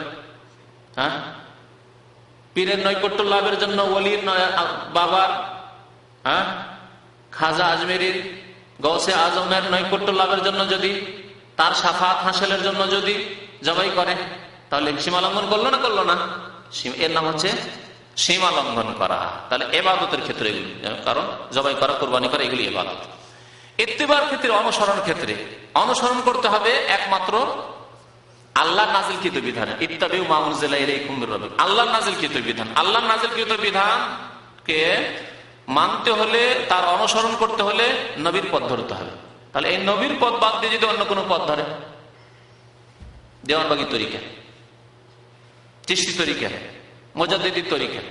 Speaker 1: হ্যাঁ, পীরের নৈকট্য লাভের জন্য, ওলির বাবার, হ্যাঁ, খাজা আজমেরির, গৌসে আজমের নৈকট্য লাভের জন্য যদি, তার শাফাত হাসিলের জন্য যদি জবাই করে, তাহলে সীমা লঙ্ঘন করলো না? করলো না? এর নাম হচ্ছে সীমা লঙ্ঘন করা। তাহলে ইবাদতের ক্ষেত্রে এগুলি, কারণ জবাই করা, কোরবানি করা, এগুলি ইবাদত। ইত্তিবার ক্ষেত্রে, অনুসরণ ক্ষেত্রে অনুসরণ করতে হবে একমাত্র আল্লাহ নাজিলকৃত বিধান। ইত্তাবিউ মা উনজিলা ইলাইকুম মির রাব্বিকুম, আল্লাহ নাজিলকৃত বিধান। আল্লাহ নাজিলকৃত বিধানকে মানতে হলে, তার অনুসরণ করতে হলে নবীর পথ ধরতে হবে। তাহলে এই নবীর পথ বাদ দিয়ে যদি অন্য কোনো পথ ধরে, দেওয়ানবাগী তরিকা, চিশতি তরিকা, মুজাদ্দিদি তরিকা,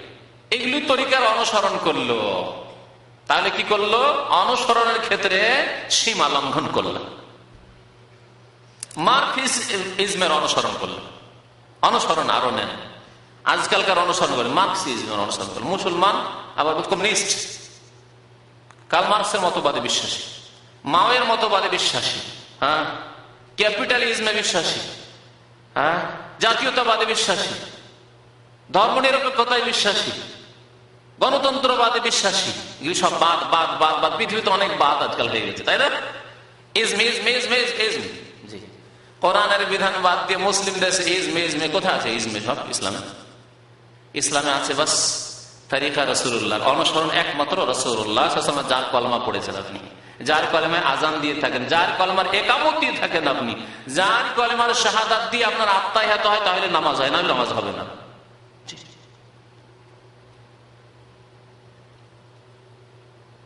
Speaker 1: এগুলি তরিকার অনুসরণ করলো, তাহলে কি করলো? অনুসরণের ক্ষেত্রে সীমা লঙ্ঘন করলো। মার্কস ইজমের অনুসরণ করলো, অনুসরণ আরো নেন। আজকালকার অনুসরণ করে মার্কসিজমের অনুসরণ করলো মুসলমান, আবার কমিউনিস্ট, কার্ল মার্কসের মতবাদে বিশ্বাসী, মাওয়ের মতবাদে বিশ্বাসী, হ্যাঁ, ক্যাপিটালিজমে বিশ্বাসী, হ্যাঁ, জাতীয়তাবাদে বিশ্বাসী, ধর্মনিরপেক্ষতায় বিশ্বাসী, গণতন্ত্রবাদে বিশ্বাসী। এগুলি সব বাদ বাদ বাদ বাদ। পৃথিবীতে অনেক বাদ আজকাল হয়ে গেছে, তাই না? ইজমি ইজমি ইজমি ইজমি, জি, কোরআনের বিধান বাদ দিয়ে মুসলিম দেশে ইজমি ইজমি। কোথায় আছে ইজমি? সব ইসলামে, ইসলামে আছে বাস তরিকা রাসূলুল্লাহ, অনুসরণ একমাত্র রাসূলুল্লাহ সাল্লাল্লাহু আলাইহি ওয়াসাল্লাম। যার কলমা পড়েছেন আপনি, যার কলমায় আজান দিয়ে থাকেন, যার কলমার ইকামত দিয়ে থাকেন আপনি, যার কলমার শাহাদাত দিয়ে আপনার আত্মায়াত হয়, তাহলে নামাজ হয়, না নামাজ হবে না।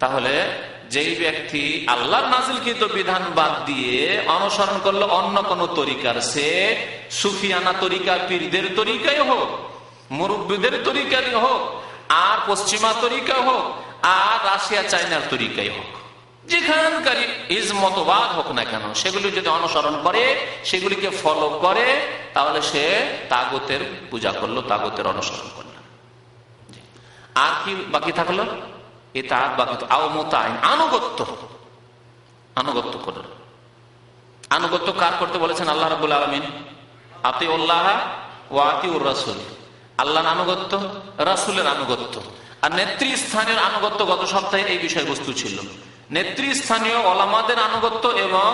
Speaker 1: তাহলে যেই ব্যক্তি আল্লাহর নাজিলকৃত বিধান বাদ দিয়ে অনুসরণ করলো অন্য কোন তরিকার, সে সুফিয়ানা তরিকা, পীরদের তরিকায় হোক, মুরব্বিদের তরিকায় হোক, আর পশ্চিমা তরিকা হোক, আর রাশিয়া চায়নার তরিকায় হোক, যেখানকারই ইজমতবাদ হোক না কেন, সেগুলি যদি অনুসরণ করে, সেগুলিকে ফলো করে, তাহলে সে তাগুতের পূজা করলো, তাগুতের অনুসরণ করলো। আর কি বাকি থাকলো? ইতাআত বাকি, আনুগত্য, আনুগত্য করল। আনুগত্য কার করতে বলেছেন আল্লাহ রাব্বুল আলামিন? আতিউল্লাহ ওয়া আতিউর রাসূল। আল্লাহর আনুগত্য, রাসূলের আনুগত্য। আর নেতৃস্থানীয় আনুগত্য গত সপ্তাহে এই বিষয়বস্তু ছিল। নেতৃস্থানীয় ওলামাদের আনুগত্য এবং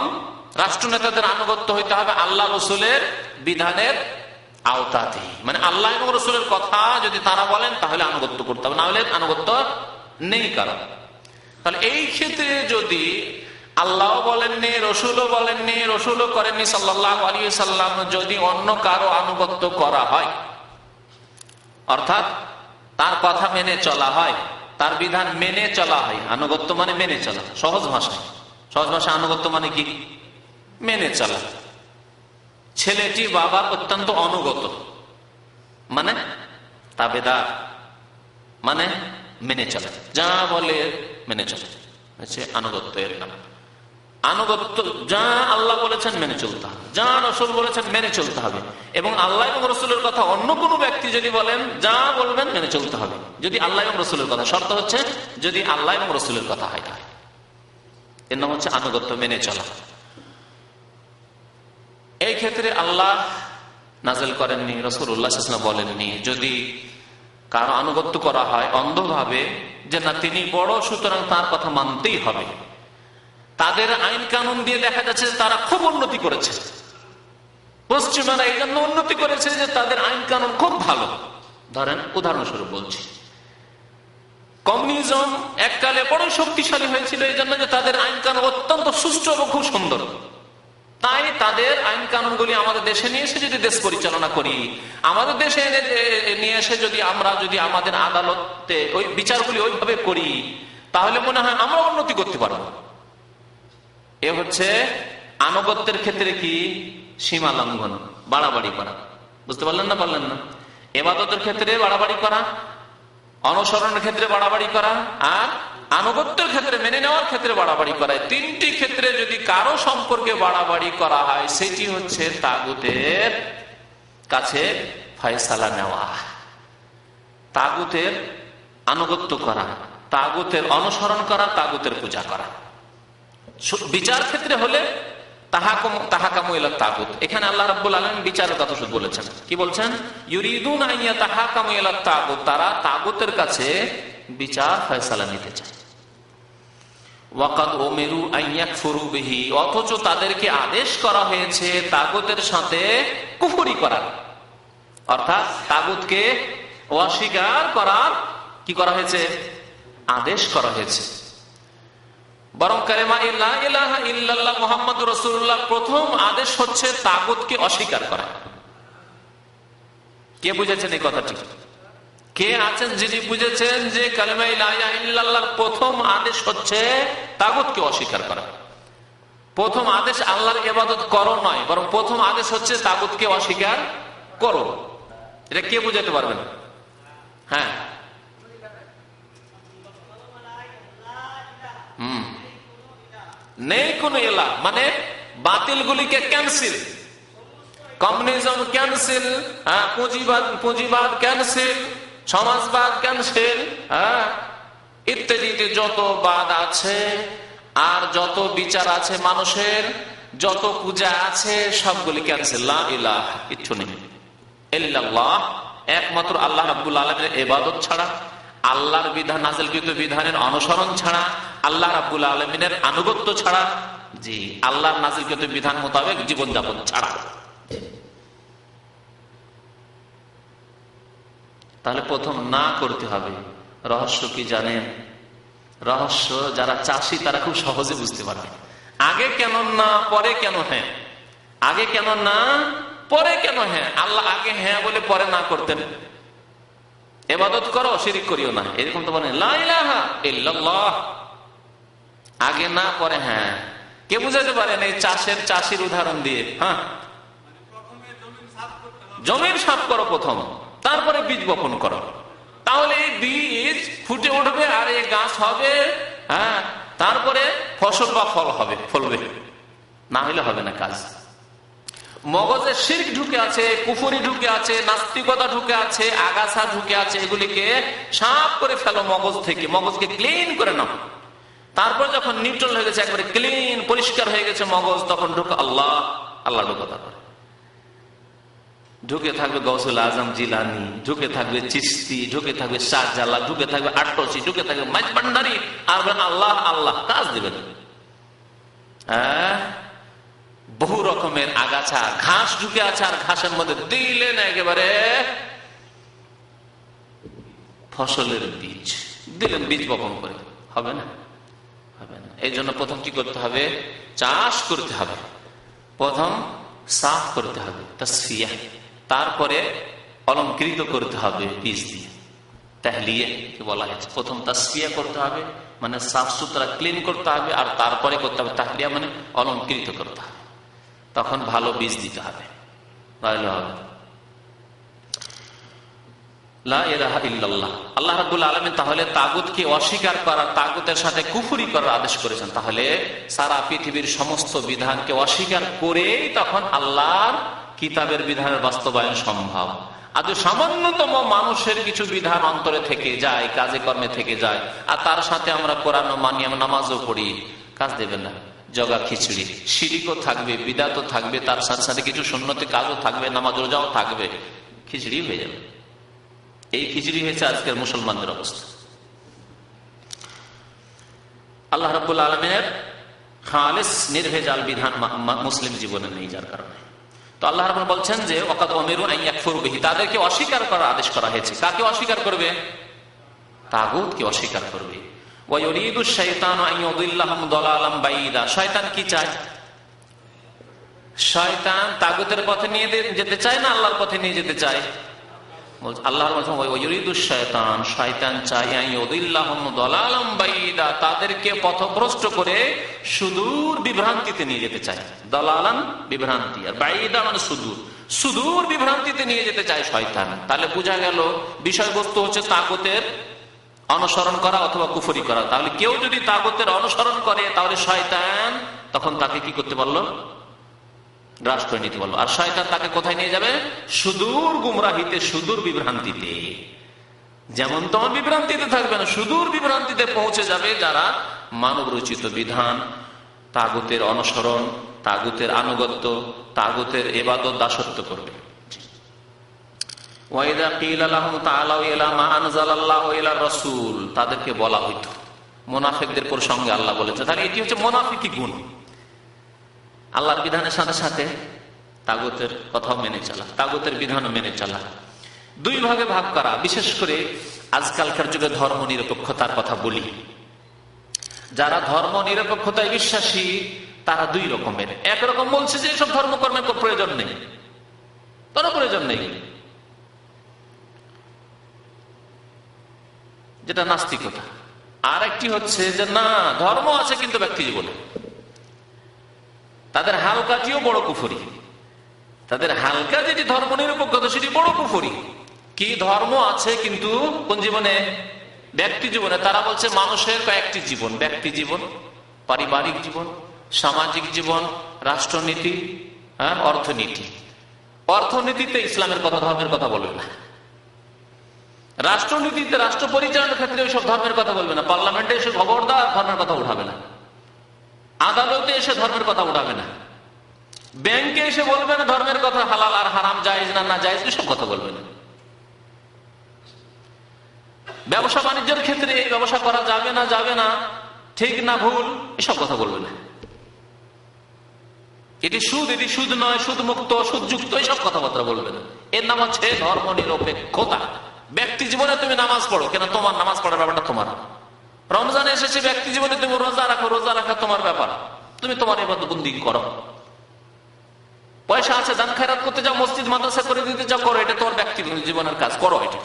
Speaker 1: রাষ্ট্রনেতাদের আনুগত্য হইতে হবে আল্লাহ রসুলের বিধানের আওতাতে, মানে আল্লাহ এবং রসুলের কথা যদি তারা বলেন তাহলে আনুগত্য করতে হবে, না হলে আনুগত্য নেই কারণ। তাহলে এই ক্ষেত্রে যদি আল্লাহ বলেননি, রসুলও বলেননি, রসুলও করেননি সাল্লাল্লাহু আলাইহি সাল্লাম, যদি অন্য কারো আনুগত্য করা হয়, অর্থাৎ তার কথা মেনে চলা হয়, তার বিধান মেনে চলা হয়, আনুগত্য মানে মেনে চলা। সহজ ভাষায়, সহজ ভাষায় আনুগত্য মানে কি? মেনে চলা। ছেলেটি বাবার অত্যন্ত অনুগত, মানে তাবেদার, মানে মেনে চলে, যা বলে মেনে চলে, আনুগত্য। এর নাম আনুগত্য। যা আল্লাহ বলেছেন মেনে চলতে হবে, যা রসুল বলেছেন মেনে চলতে হবে। এবং আল্লাহ এবং রসুলের কথা অন্য কোনো ব্যক্তি যদি বলেন, যা বলবেন মেনে চলতে হবে, যদি আল্লাহ এবং রসুলের কথা। শর্ত হচ্ছে যদি আল্লাহ এবং রসুলের কথা হয়, তাই এর নাম হচ্ছে আনুগত্য, মেনে চলা। এই ক্ষেত্রে আল্লাহ নাযিল করেননি, রাসূলুল্লাহ সাল্লাল্লাহু আলাইহি ওয়াসাল্লাম বলেননি, যদি কারো আনুগত্য করা হয় অন্ধভাবে, যে না তিনি বড়, সুতরাং তার কথা মানতেই হবে। তাদের আইন কানুন দিয়ে দেখা যাচ্ছে তারা খুব উন্নতি করেছে, পশ্চিমারা এই জন্য উন্নতি করেছে যে তাদের আইন কানুন খুব ভালো। ধরেন উদাহরণস্বরূপ বলছি, কমিউনিজম এককালে বড় শক্তিশালী হয়েছিল এই জন্য যে তাদের আইন কানুন অত্যন্ত সুষ্ঠু এবং খুব সুন্দর। তাই তাদের আইন কানুনগুলি আমাদের দেশে নিয়ে এসে যদি দেশ পরিচালনা করি, আমাদের দেশে নিয়ে এসে যদি আমরা যদি আমাদের আদালতে ওই বিচারগুলি ওইভাবে করি, তাহলে মনে হয় আমরা উন্নতি করতে পারবো। এ হচ্ছে আনুগত্যের ক্ষেত্রে কি? সীমা লঙ্ঘন, বাড়াবাড়ি করা। বুঝতে পারলেন না? পারলেন না? ইবাদতের ক্ষেত্রে বাড়াবাড়ি করা, অনুসরণের ক্ষেত্রে বাড়াবাড়ি করা, আর আনুগত্যের ক্ষেত্রে, মেনে নেওয়ার ক্ষেত্রে বাড়াবাড়ি করা। তিনটি ক্ষেত্রে যদি কারো সম্পর্কে বাড়াবাড়ি করা হয়, সেটি হচ্ছে তাগুতের কাছে ফয়সালা নেওয়া, তাগুতের আনুগত্য করা, তাগুতের অনুসরণ করা, তাগুতের পূজা করা। বিচার ক্ষেত্রে হলে তাহাকামু ইলা তাগুত। এখানে আল্লাহ রাব্বুল আলামিন বিচারের কথা শুধু বলেছেন। কি বলছেন? ইউরিদুনা আন ইয়াতাহাকামু ইলা তাগুত, তারা তাগুতের কাছে বিচার ফয়সালা নিতে চায়। ওয়াকাদ উমিরু আন ইয়াকফুরু বিহি, অথচ তাদেরকে আদেশ করা হয়েছে তাগুতের সাথে কুফরি করার, অর্থাৎ তাগুতকে অস্বীকার করার কি করা হয়েছে? আদেশ করা হয়েছে। বরং কালেমা লা ইলাহা ইল্লাল্লাহ মুহাম্মাদুর রাসূলুল্লাহ প্রথম আদেশ হচ্ছে তাগুতকে অস্বীকার করা। কে বুঝেছেন এই কথাটি? কে আছেন যিনি বুঝেছেন যে কালেমা লা ইলাহা ইল্লাল্লাহর প্রথম আদেশ হচ্ছে তাগুতকে অস্বীকার করা? প্রথম আদেশ আল্লাহর ইবাদত করো নয়, বরং প্রথম আদেশ হচ্ছে তাগুতকে অস্বীকার করো। এটা কে বুঝাতে পারবেন? হ্যাঁ, নেই কোন ইলাহ মানে বাতিলগুলিকে ক্যান্সেল, কমিউনিজম ক্যান্সেল, পুঁজিবাদ ক্যান্সেল, সমাজবাদ ক্যান্সেল, ইত্যাদি যত বাদ আছে আর যত বিচার আছে মানুষের, যত পূজা আছে সবগুলি ক্যান্সেল। লা ইলাহা কিচ্ছু নেই ইল্লাল্লাহ, একমাত্র আল্লাহ রাব্বুল আলামিনের ইবাদত ছাড়া, আল্লাহর বিধান নাযিলকৃত বিধানের অনুসরণ ছাড়া, আল্লাহ রাব্বুল আলামিনের আনুগত্য ছাড়া, জি আল্লাহর নাযিলকৃত বিধান মোতাবেক জীবনযাপন ছাড়া। তাহলে প্রথম না করতে হবে। রহস্য কি জানেন? রহস্য যারা চাষী তারা খুব সহজে বুঝতে পারবে। আগে কেন না, পরে কেন হ্যাঁ? আগে কেন না, পরে কেন হ্যাঁ? আল্লাহ আগে হ্যাঁ বলে পরে না করতেন। ইবাদত করো, শিরক করিও না, এরকম তো বলেন লা ইলাহা ইল্লাল্লাহ, আগে না পরে হ্যাঁ। কে বুঝাতে পারেন এই চাষির উদাহরণ দিয়ে? হ্যাঁ, জমির সাফ করো প্রথম, তারপরে বীজ বপন করো, তাহলে এই বীজ ফুটে উঠবে আর এই গাছ হবে, হ্যাঁ, তারপরে ফসল বা ফল হবে, ফলবে, না হলে হবে না কাজ। মগজে শিরক ঢুকে আছে, কুফরি ঢুকে আছে, নাস্তিকতা ঢুকে আছে, আগাছা ঢুকে আছে, এগুলিকে সাফ করে ফেলো মগজ থেকে, মগজকে ক্লিন করে নাও। তারপর যখন নিউট্রাল হয়ে গেছে, একবারে ক্লিন পরিষ্কার হয়ে গেছে মগজ, তখন ঢুকে আল্লাহ ঢুকে। তারপরে ঢুকে থাকবে গৌসুল আজম জিলানি, ঢুকে থাকবে চিশতি, ঢুকে থাকবে শাহজালাল, ঢুকে থাকবে আট্টসি, ঢুকে থাকবে মাইজ ভান্ডারি, আর আল্লাহ আল্লাহ কাজ দেবেন। বহু রকমের আগাছা ঘাস ঢুকে আছে, আর ঘাসের মধ্যে দিলেন একেবারে ফসলের বীজ, দিলেন বীজ বপন করে, হবে না? হবে না। এই জন্য প্রথম কি করতে হবে? চাষ করতে হবে, প্রথম সাফ করতে হবে, তাসফিয়া, তারপরে অলঙ্কৃত করতে হবে বীজ দিয়ে, তাহলিয়া বলা হয়েছে। প্রথম তাসফিয়া করতে হবে মানে সাফ সুতরা ক্লিন করতে হবে, আর তারপরে করতে হবে তাহলিয়া মানে অলঙ্কৃত করতে হবে, তখন ভালো বীজ দিতে হবে, তাহলে হবে। লা ইলাহা ইল্লাল্লাহ। আল্লাহ রাব্বুল আলামিন তাহলে তাগুতকে অস্বীকার করার, তাগুতের সাথে কুফরি করার আদেশ করেছেন। তাহলে সারা পৃথিবীর সমস্ত বিধানকে অস্বীকার করেই তখন আল্লাহর কিতাবের বিধানের বাস্তবায়ন সম্ভব। আর সামান্যতম মানুষের কিছু বিধান অন্তরে থেকে যায়, কাজে কর্মে থেকে যায়, আর তার সাথে আমরা কোরআন মানি, আমরা নামাজও পড়ি, কাজ দেবে না। জগা খিচুড়ি, শিরিকও থাকবে, বিদাতও থাকবে, তার সাথে সাথে কিছু সুন্নতি কাজও থাকবে, নামাজ রোজাও থাকবে, খিচুড়ি হয়ে যাবে। এই খিচুড়ি হয়েছে আজকের মুসলমানদের অবস্থা। আল্লাহ রাব্বুল আলামিনের খালিস নির্ভেজাল বিধান মুসলিম জীবনে নেই, যার কারণে তো আল্লাহ রাব্বুল বলছেন যে ওয়াকাদ উমিরু আন ইয়াকফুরু বিহি, তাদেরকে অস্বীকার করার আদেশ করা হয়েছে। কাকে অস্বীকার করবে? তাগুতকে অস্বীকার করবে। ওয়া ইউরিদু শাইতানু আন ইউদিল্লাহুম দালালাম বাইদা, শয়তান কি চায়? শয়তান তাগুতের পথে নিয়ে যেতে চায় না আল্লাহর পথে নিয়ে যেতে চায়? তাদেরকে পথভ্রষ্ট করে সুদূর বিভ্রান্তিতে নিয়ে যেতে চায়। দলালান বিভ্রান্তি, আর বাইদা মানে সুদূর, সুদূর বিভ্রান্তিতে নিয়ে যেতে চায় শয়তান। তাহলে বোঝা গেল বিষয়বস্তু হচ্ছে তাগুতের অনুসরণ করা অথবা কুফরি করা। তাহলে কেউ যদি তাগুতের অনুসরণ করে তাহলে শয়তান তখন তাকে কি করতে পারলো? গ্রাস করে নিতে পারলো। আর শয়তান তাকে কোথায় নিয়ে যাবে? সুদূর গুমরাহিতে, সুদূর বিভ্রান্তিতে। যেমন তোমার বিভ্রান্তিতে থাকবে না, সুদূর বিভ্রান্তিতে পৌঁছে যাবে যারা মানব রচিত বিধান, তাগুতের অনুসরণ, তাগুতের আনুগত্য, তাগুতের ইবাদত দাসত্ব করবে। ওয়াইদা কিলা লাহুম তাআলাউ ইলা মা আনজালাল্লাহু ইলা রাসূল, তাদেরকে বলা হইতো, মুনাফিকদের প্রসঙ্গে আল্লাহ বলেছে। তাহলে এটি হচ্ছে মুনাফিকি গুণ, আল্লাহর বিধানের সাথে সাথে তাগুতের কথাও মেনে চলা, তাগুতের বিধানও মেনে চলা। দুই ভাগে ভাগ করা। বিশেষ করে আজকালকার যুগে ধর্ম নিরপেক্ষতার কথা বলি, যারা ধর্ম নিরপেক্ষতায় বিশ্বাসী তারা দুই রকমের। একরকম বলছে যে এসব ধর্মকর্মের প্রয়োজন নেই, কোনো প্রয়োজন নেই, যেটা নাস্তিকতা। আর একটি হচ্ছে যে না, ধর্ম আছে কিন্তু ব্যক্তি জীবনে। তাদের হালকাটিও বড় কুফরি, তাদের হালকা যেটি ধর্ম নিরপেক্ষতা সেটি বড় কুফরি। কি ধর্ম আছে কিন্তু কোন জীবনে? ব্যক্তি জীবনে। তারা বলছে মানুষের কয়েকটি জীবন, ব্যক্তি জীবন, পারিবারিক জীবন, সামাজিক জীবন, রাষ্ট্রনীতি, অর্থনীতি। অর্থনীতিতে ইসলামের কথা, ধর্মের কথা বলবে না। রাষ্ট্রনীতিতে, রাষ্ট্র পরিচালনার ক্ষেত্রে ওইসব ধর্মের কথা বলবে না। পার্লামেন্টে এসে খবরদার ধর্মের কথা উঠাবে না, আদালতে এসে ধর্মের কথা উঠাবে না, ব্যাংকে এসে বলবে না ধর্মের কথা, হালাল আর হারাম, জায়েজ না না জায়েজ, এসব কথা বলবে না। ব্যবসা বাণিজ্যের ক্ষেত্রে এই ব্যবসা করা যাবে না, যাবে না, ঠিক না ভুল, এসব কথা বলবে না। এটি সুদ, এটি সুদ নয়, সুদ মুক্ত, সুদযুক্ত, এইসব কথাবার্তা বলবে না। এর নাম হচ্ছে ধর্ম নিরপেক্ষতা। ব্যক্তি জীবনে তুমি নামাজ পড়ো, কেন? তোমার নামাজ পড়ার ব্যাপারটা তোমার। রমজান এসেছে, ব্যক্তি জীবনে তুমি রোজা রাখো, রোজা রাখা তোমার ব্যাপার, তুমি তোমার ইবাদতবন্দি করো। পয়সা আছে, দান খয়রাত করতে যাও, মসজিদ মাদ্রাসা করে দিতে যাও, করো, এটা তোমার ব্যক্তি জীবনের কাজ, করো এটা।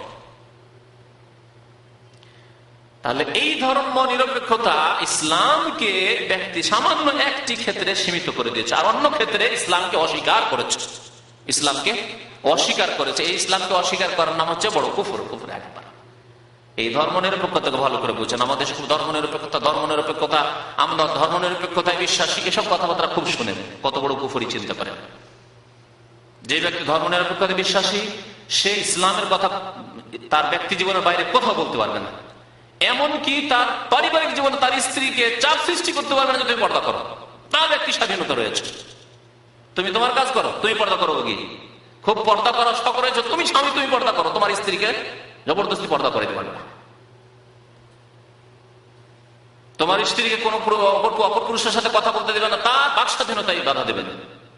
Speaker 1: তাহলে এই ধর্ম নিরপেক্ষতা ইসলামকে ব্যক্তি সামান্য একটি ক্ষেত্রে সীমিত করে দিয়েছে, আর অন্য ক্ষেত্রে ইসলামকে অস্বীকার করেছে। ইসলামকে অস্বীকার করেছে। এই ইসলামকে অস্বীকার করার নাম হচ্ছে বড় কুফর। কুফর একবার। এই ধর্ম নিরপেক্ষতাকে ভালো করে বুঝছেন। আমাদের ধর্ম নিরপেক্ষতা, ধর্ম নিরপেক্ষতা, আমরা ধর্ম নিরপেক্ষতায় বিশ্বাসী, এসব কথাবার্তা খুব শুনেন, কত বড় কুফরি চিনতে পারেন। যে ব্যক্তি ধর্ম নিরপেক্ষতায় বিশ্বাসী সে ইসলামের কথা তার ব্যক্তি জীবনের বাইরে কোথাও বলতে পারবে না। এমনকি তার পারিবারিক জীবনে তার স্ত্রীকে চাপ সৃষ্টি করতে পারবে না যে তুমি পর্দা করো। তার ব্যক্তি স্বাধীনতা রয়েছে, তুমি তোমার কাজ করো, তুমি পর্দা করো। গিয়ে খুব পর্দা করার শখ রয়েছে, তুমি স্বামী, তুমি পর্দা করো, তোমার স্ত্রীকে জবরদস্তি পর্দা করে দিতে পারবে না। তোমার স্ত্রীকে কোন অপর পুরুষের সাথে কথা বলতে দেবে না, তার বাক স্বাধীনতায় বাধা দেবে না।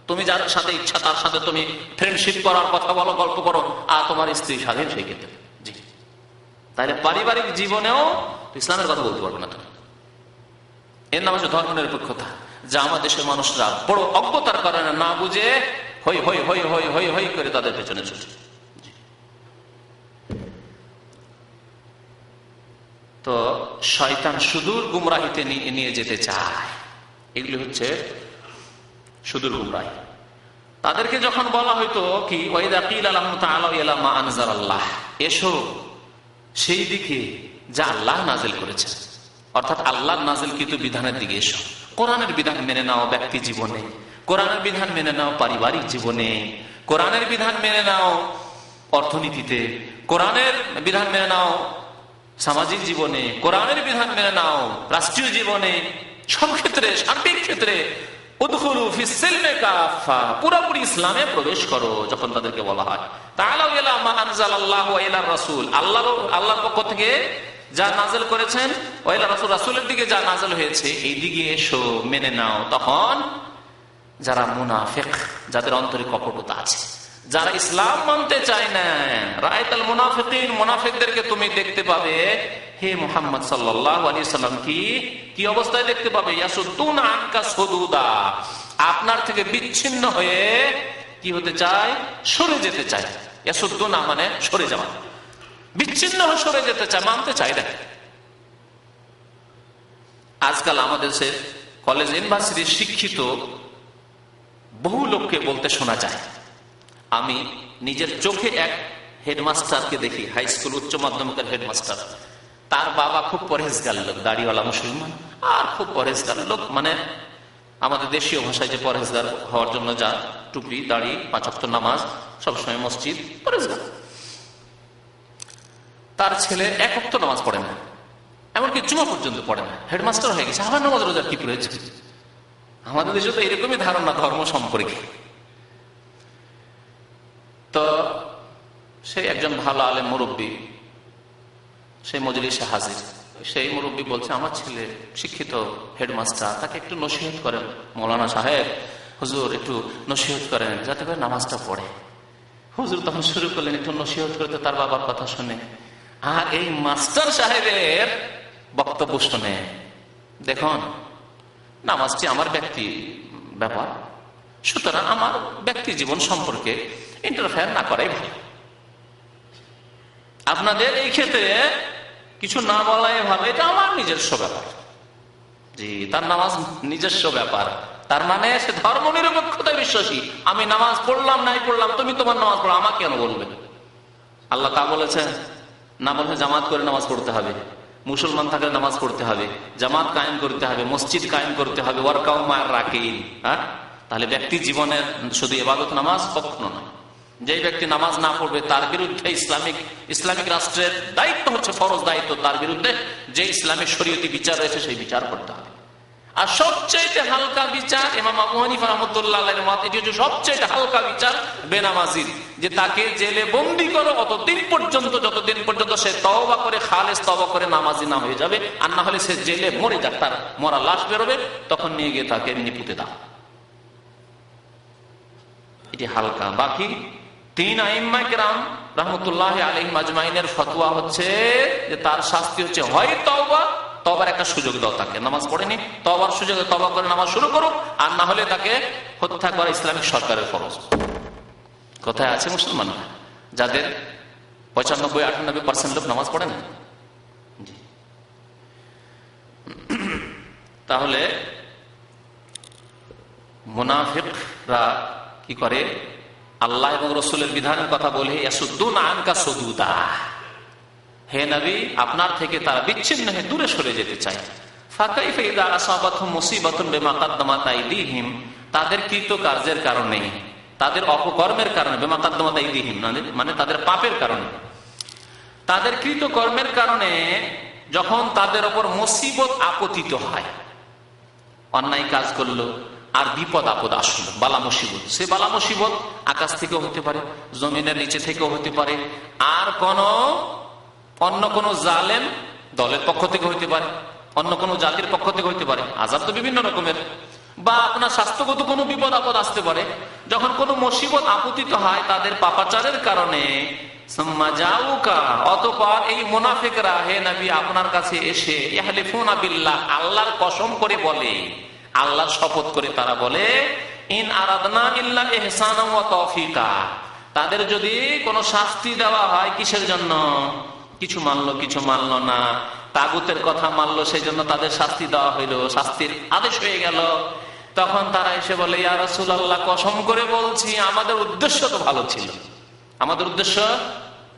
Speaker 1: তুমি যার সাথে ইচ্ছা তার সাথে তুমি ফ্রেন্ডশিপ করার কথা বলো, গল্প করো, আর তোমার স্ত্রী স্বাধীন সেই ক্ষেত্রে। জি, তাহলে পারিবারিক জীবনেও ইসলামের কথা বলতে পারবে না তুমি। এর নাম হচ্ছে ধর্ম নিরপেক্ষতা, যা আমাদের দেশের মানুষরা বড় অজ্ঞতার কারণে না বুঝে হই হই হই হই হই হই করে তাদের পেছনে ছুটে। তো শয়তান সুদূর গুমরাহিতে নিয়ে যেতে চায়। এগুলি হচ্ছে সুদূর গুমরাহি। তাদেরকে যখন বলা হইতো কি, ওয়াইদা কিল লাহুম তাআলা ইলা মা আনজালাল্লাহ, এসো সেই দিকে যা আল্লাহ নাজিল করেছেন, অর্থাৎ আল্লাহর নাজিলকৃত বিধানের দিকে এসো। কোরআনের বিধান মেনে নাও ব্যক্তি জীবনে, কোরআনের বিধান মেনে নাও পারিবারিক জীবনে, কোরআনের বিধান মেনে নাও অর্থনীতিতে, কোরআনের বিধান মেনে নাও সামাজিক জীবনে, কোরআনের বিধান মেনে নাও রাষ্ট্রীয় জীবনে, সব ক্ষেত্রে, সার্বিক ক্ষেত্রে উদখুলু ফিস সিলমি কাফা, পুরোপুরি ইসলামে প্রবেশ করো। যখন তাদেরকে বলা হয় তাআলাউ ইলা মা আনজালাল্লাহু ওয়া ইলার রাসূল, আল্লাহর পক্ষ থেকে যা নাযিল করেছেন, ওয়া ইলা রাসূল, রাসূলের দিকে যা নাযিল হয়েছে, এই দিকে এসো, মেনে নাও। তখন যারা মুনাফিক, যাদের অন্তরে কপটতা আছে, যারা ইসলাম মানতে চায় না, রাআইতাল মুনাফিকিন, মুনাফিকদেরকে তুমি দেখতে পাবে হে মুহাম্মদ সাল্লাল্লাহু আলাইহি সাল্লাম, কি অবস্থায় দেখতে পাবে? ইয়াসুদ্দুনা আনকা সুদুদা, আপনার থেকে বিচ্ছিন্ন হয়ে কি হতে চায়? সরে যেতে চায়। ইয়াসুদ্দুনা মানে সরে যাওয়া, বিচ্ছিন্ন হয়ে সরে যেতে চায়, মানতে চায় না। আজকাল আমাদের কলেজ ইউনিভার্সিটির শিক্ষিত বহু লোককে বলতে শোনা যায়, আমি নিজের চোখে এক হেডমাস্টারকে দেখি, হাই স্কুল উচ্চ মাধ্যমিকের হেডমাস্টার, তার বাবা খুব পরহেজগার লোক, দাড়িওয়ালা মুসলমান, আর খুব পরহেজগার লোক, মানে আমাদের দেশীয় ভাষায় যে পরহেজগার হওয়ার জন্য যা টুপি, দাড়ি, 5 ওয়াক্ত নামাজ, সবসময় মসজিদ, পরহেজগার। তার ছেলে 1 ওয়াক্ত নামাজ পড়ে না, এমনকি জুমা পর্যন্ত পড়ে না, হেডমাস্টার হয়ে গেছে, আবার নামাজ রোজার কি প্রয়োজন? আমাদের দেশে তো এরকমই ধারণা ধর্ম সম্পর্কে। তো সেই একজন ভালো আলেম মুরব্বী সেই মজলিসে হাজির, সেই মুরব্বী বলছে, আমার ছেলে শিক্ষিত হেডমাস্টার, তাকে একটু নসিহত করেন, মৌলানা সাহেব, হুজুর একটু নসিহত করেন যাতে করে নামাজটা পড়ে। হুজুর তখন শুরু করলেন একটু নসিহত করতে তার বাবার কথা শুনে, আর এই মাস্টার সাহেবের বক্তব্য শুনে। দেখুন, নামাজটি আমার ব্যক্তি ব্যাপার, সুতরাং আমার ব্যক্তি জীবন সম্পর্কে ইন্টারফেয়ার না করাই ভালো। আপনাদের এই ক্ষেত্রে কিছু না বলাই ভালো, এটা আমার নিজস্ব ব্যাপার। জি, তার নামাজ নিজস্ব ব্যাপার, তার মানে সে ধর্ম নিরপেক্ষতায় বিশ্বাসী। আমি নামাজ পড়লাম নাই পড়লাম, তুমি তোমার নামাজ পড়ো, আমাকে কেন বলবে? আল্লাহ তা বলেছেন না? বলেছে জামাত করে নামাজ পড়তে হবে, মুসলমান থাকলে নামাজ পড়তে হবে, জামাত কায়েম করতে হবে, মসজিদ কায়েম করতে হবে, ওয়ারকাউ মা'আর রাকিন। হ্যাঁ, তাহলে ব্যক্তি জীবনের শুধু ইবাদত নামাজ কখনো না। যে ব্যক্তি নামাজ না পড়বে তার বিরুদ্ধে ইসলামিক রাষ্ট্রের দায়িত্ব হচ্ছে, ফরজ দায়িত্ব, তার বিরুদ্ধে যে ইসলামিক শরীয়তি বিচার রয়েছে সেই বিচার করতে হবে। আর সবচেয়ে হালকা বিচার, ইমাম আবু হানিফা রাহমাতুল্লাহ আলাইহির মত, এটি হচ্ছে সবচেয়ে হালকা বিচার বেনামাজির, যে তাকে জেলে বন্দী করো অতদিন পর্যন্ত যতদিন পর্যন্ত সে তওবা করে, খালেস তওবা করে নামাজি না হয়ে যাবে, আর না হলে সে জেলে মরে যাক, তার মরা লাশ বেরোবে, তখন নিয়ে গিয়ে তাকে এমনি পুঁতে দাও। এটি হালকা। বাকি 3 আইম্মা কেরাম রাহমাতুল্লাহ আলাইহিম আজমাইনের ফতোয়া হচ্ছে যে তার শাস্তি হচ্ছে হয় তওবা, তওবার একটা সুযোগ দাও তাকে, নামাজ পড়েনি তওবার সুযোগে তওবা করে নামাজ শুরু করুক, আর না হলে তাকে হত্যা করা ইসলামিক সরকারের ফরজ। কোথায় আছে মুসলমানরা যাদের 95-98% লোক নামাজ পড়ে না? তাহলে মুনাফিকরা কি করে? আল্লাহ এবং রসুলের বিধানের কথা বলে ইয়াসুদ্দুনা আনকা সুদুদা, হে নবী আপনার থেকে তারা বিচ্ছিন্ন হয়ে দূরে সরে যেতে চায়। ফাকাইফা ইযা আসাবাতহুম মুসিবাতুন বিমা কাদ্দামাত আইদিহিম, তাদের কৃত কার্যের কারণে, তাদের অপকর্মের কারণে, বিমা কাদ্দামাত আইদিহিম মানে তাদের পাপের কারণে, তাদের কৃত কর্মের কারণে যখন তাদের উপর মুসিবত আপতিত হয়, অন্যায় কাজ করলো আর বিপদ আপদ আসলো, বালা মুসিবত, সে বালা মুসিবত আকাশ থেকেও হতে পারে, জমিনের নিচে থেকেও হতে পারে, আর অন্য কোন জালেম দলের পক্ষ থেকে হইতে পারে, অন্য কোন জাতির পক্ষ থেকে হইতে পারে। আযাব তো বিভিন্ন রকমের, বা আপনার স্বাস্থ্যগত কোনো বিপদ আপদ আসতে পারে। যখন কোনো মুসিবত আপতিত হয় তাদের পাপাচারের কারণে, অতঃপর এই মুনাফিকরা হে নবী আপনার কাছে এসে ইয়াহলিফুনা বিল্লাহ, আল্লাহর কসম করে বলে, আল্লাহর শপথ করে তারা বলে, ইন আরাদনা ইল্লা ইহসানা ওয়া তাওফীকা, তাদের যদি কোনো শাস্তি দেওয়া হয় কিসের জন্য? কিছু মানলো কিছু মানলো না, তাগুতের কথা মানলো, সেই জন্য তাদের শাস্তি দেওয়া হইলো, শাস্তির আদেশ হয়ে গেল। তখন তারা এসে বলে, ইয়া রাসূলুল্লাহ কসম করে বলছি আমাদের উদ্দেশ্য তো ভালো ছিল, আমাদের উদ্দেশ্য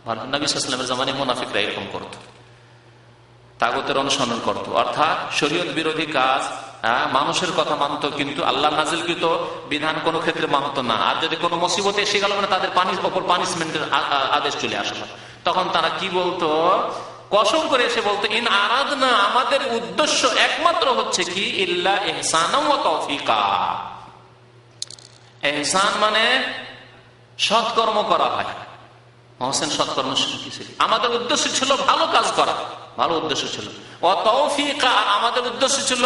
Speaker 1: ভালো। নবী সাল্লাল্লাহু আলাইহি ওয়াসাল্লামের জামানায় মুনাফিকরা এরকম করত, তাগুতের অনুসরণ করত, অর্থাৎ শরীয়ত বিরোধী কাজ, মানুষের কথা মানত কিন্তু আল্লাহ নাজিলকৃত বিধান কোন ক্ষেত্রে মানত না। আর যদি কোনো মুসিবত এসে গেল মানে তাদের ওপর পানিশমেন্টের আদেশ চলে আসলো, তখন তারা কি বলতো? কসম করে এসে বলতো, ইন আরাদনা, আমাদের উদ্দেশ্য একমাত্র হচ্ছে কি, ইল্লা ইহসানা ওয়া তাওফীকা। ইহসান মানে সৎকর্ম করা হয়, মহসিন সৎকর্ম, আমাদের উদ্দেশ্য ছিল ভালো কাজ করা, ভালো উদ্দেশ্য ছিল। ওয়া তাওফীকা, আমাদের উদ্দেশ্য ছিল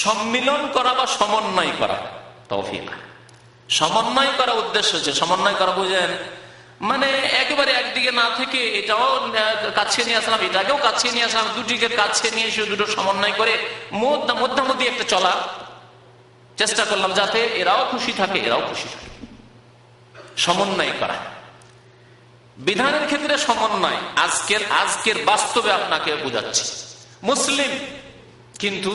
Speaker 1: সম্মিলন করা বা সমন্বয় করা। তাওফীকা সমন্বয় করা উদ্দেশ্য হচ্ছে, সমন্বয় করা বুঝেন মানে একেবারে একদিকে না থেকে এটাও কাছে নিয়ে আসলাম, এটাকেও কাছে নিয়ে আসলাম, দুটিকে কাছে নিয়ে এসে দুটো সমন্বয় করে মধ্যমধ্যে একটা চলা চেষ্টা করলাম, যাতে এরাও খুশি থাকে এরাও খুশি থাকে। সমন্বয় করা বিধানের ক্ষেত্রে সমন্বয়। আজকের বাস্তবে আপনাকে বোঝাচ্ছি, মুসলিম কিন্তু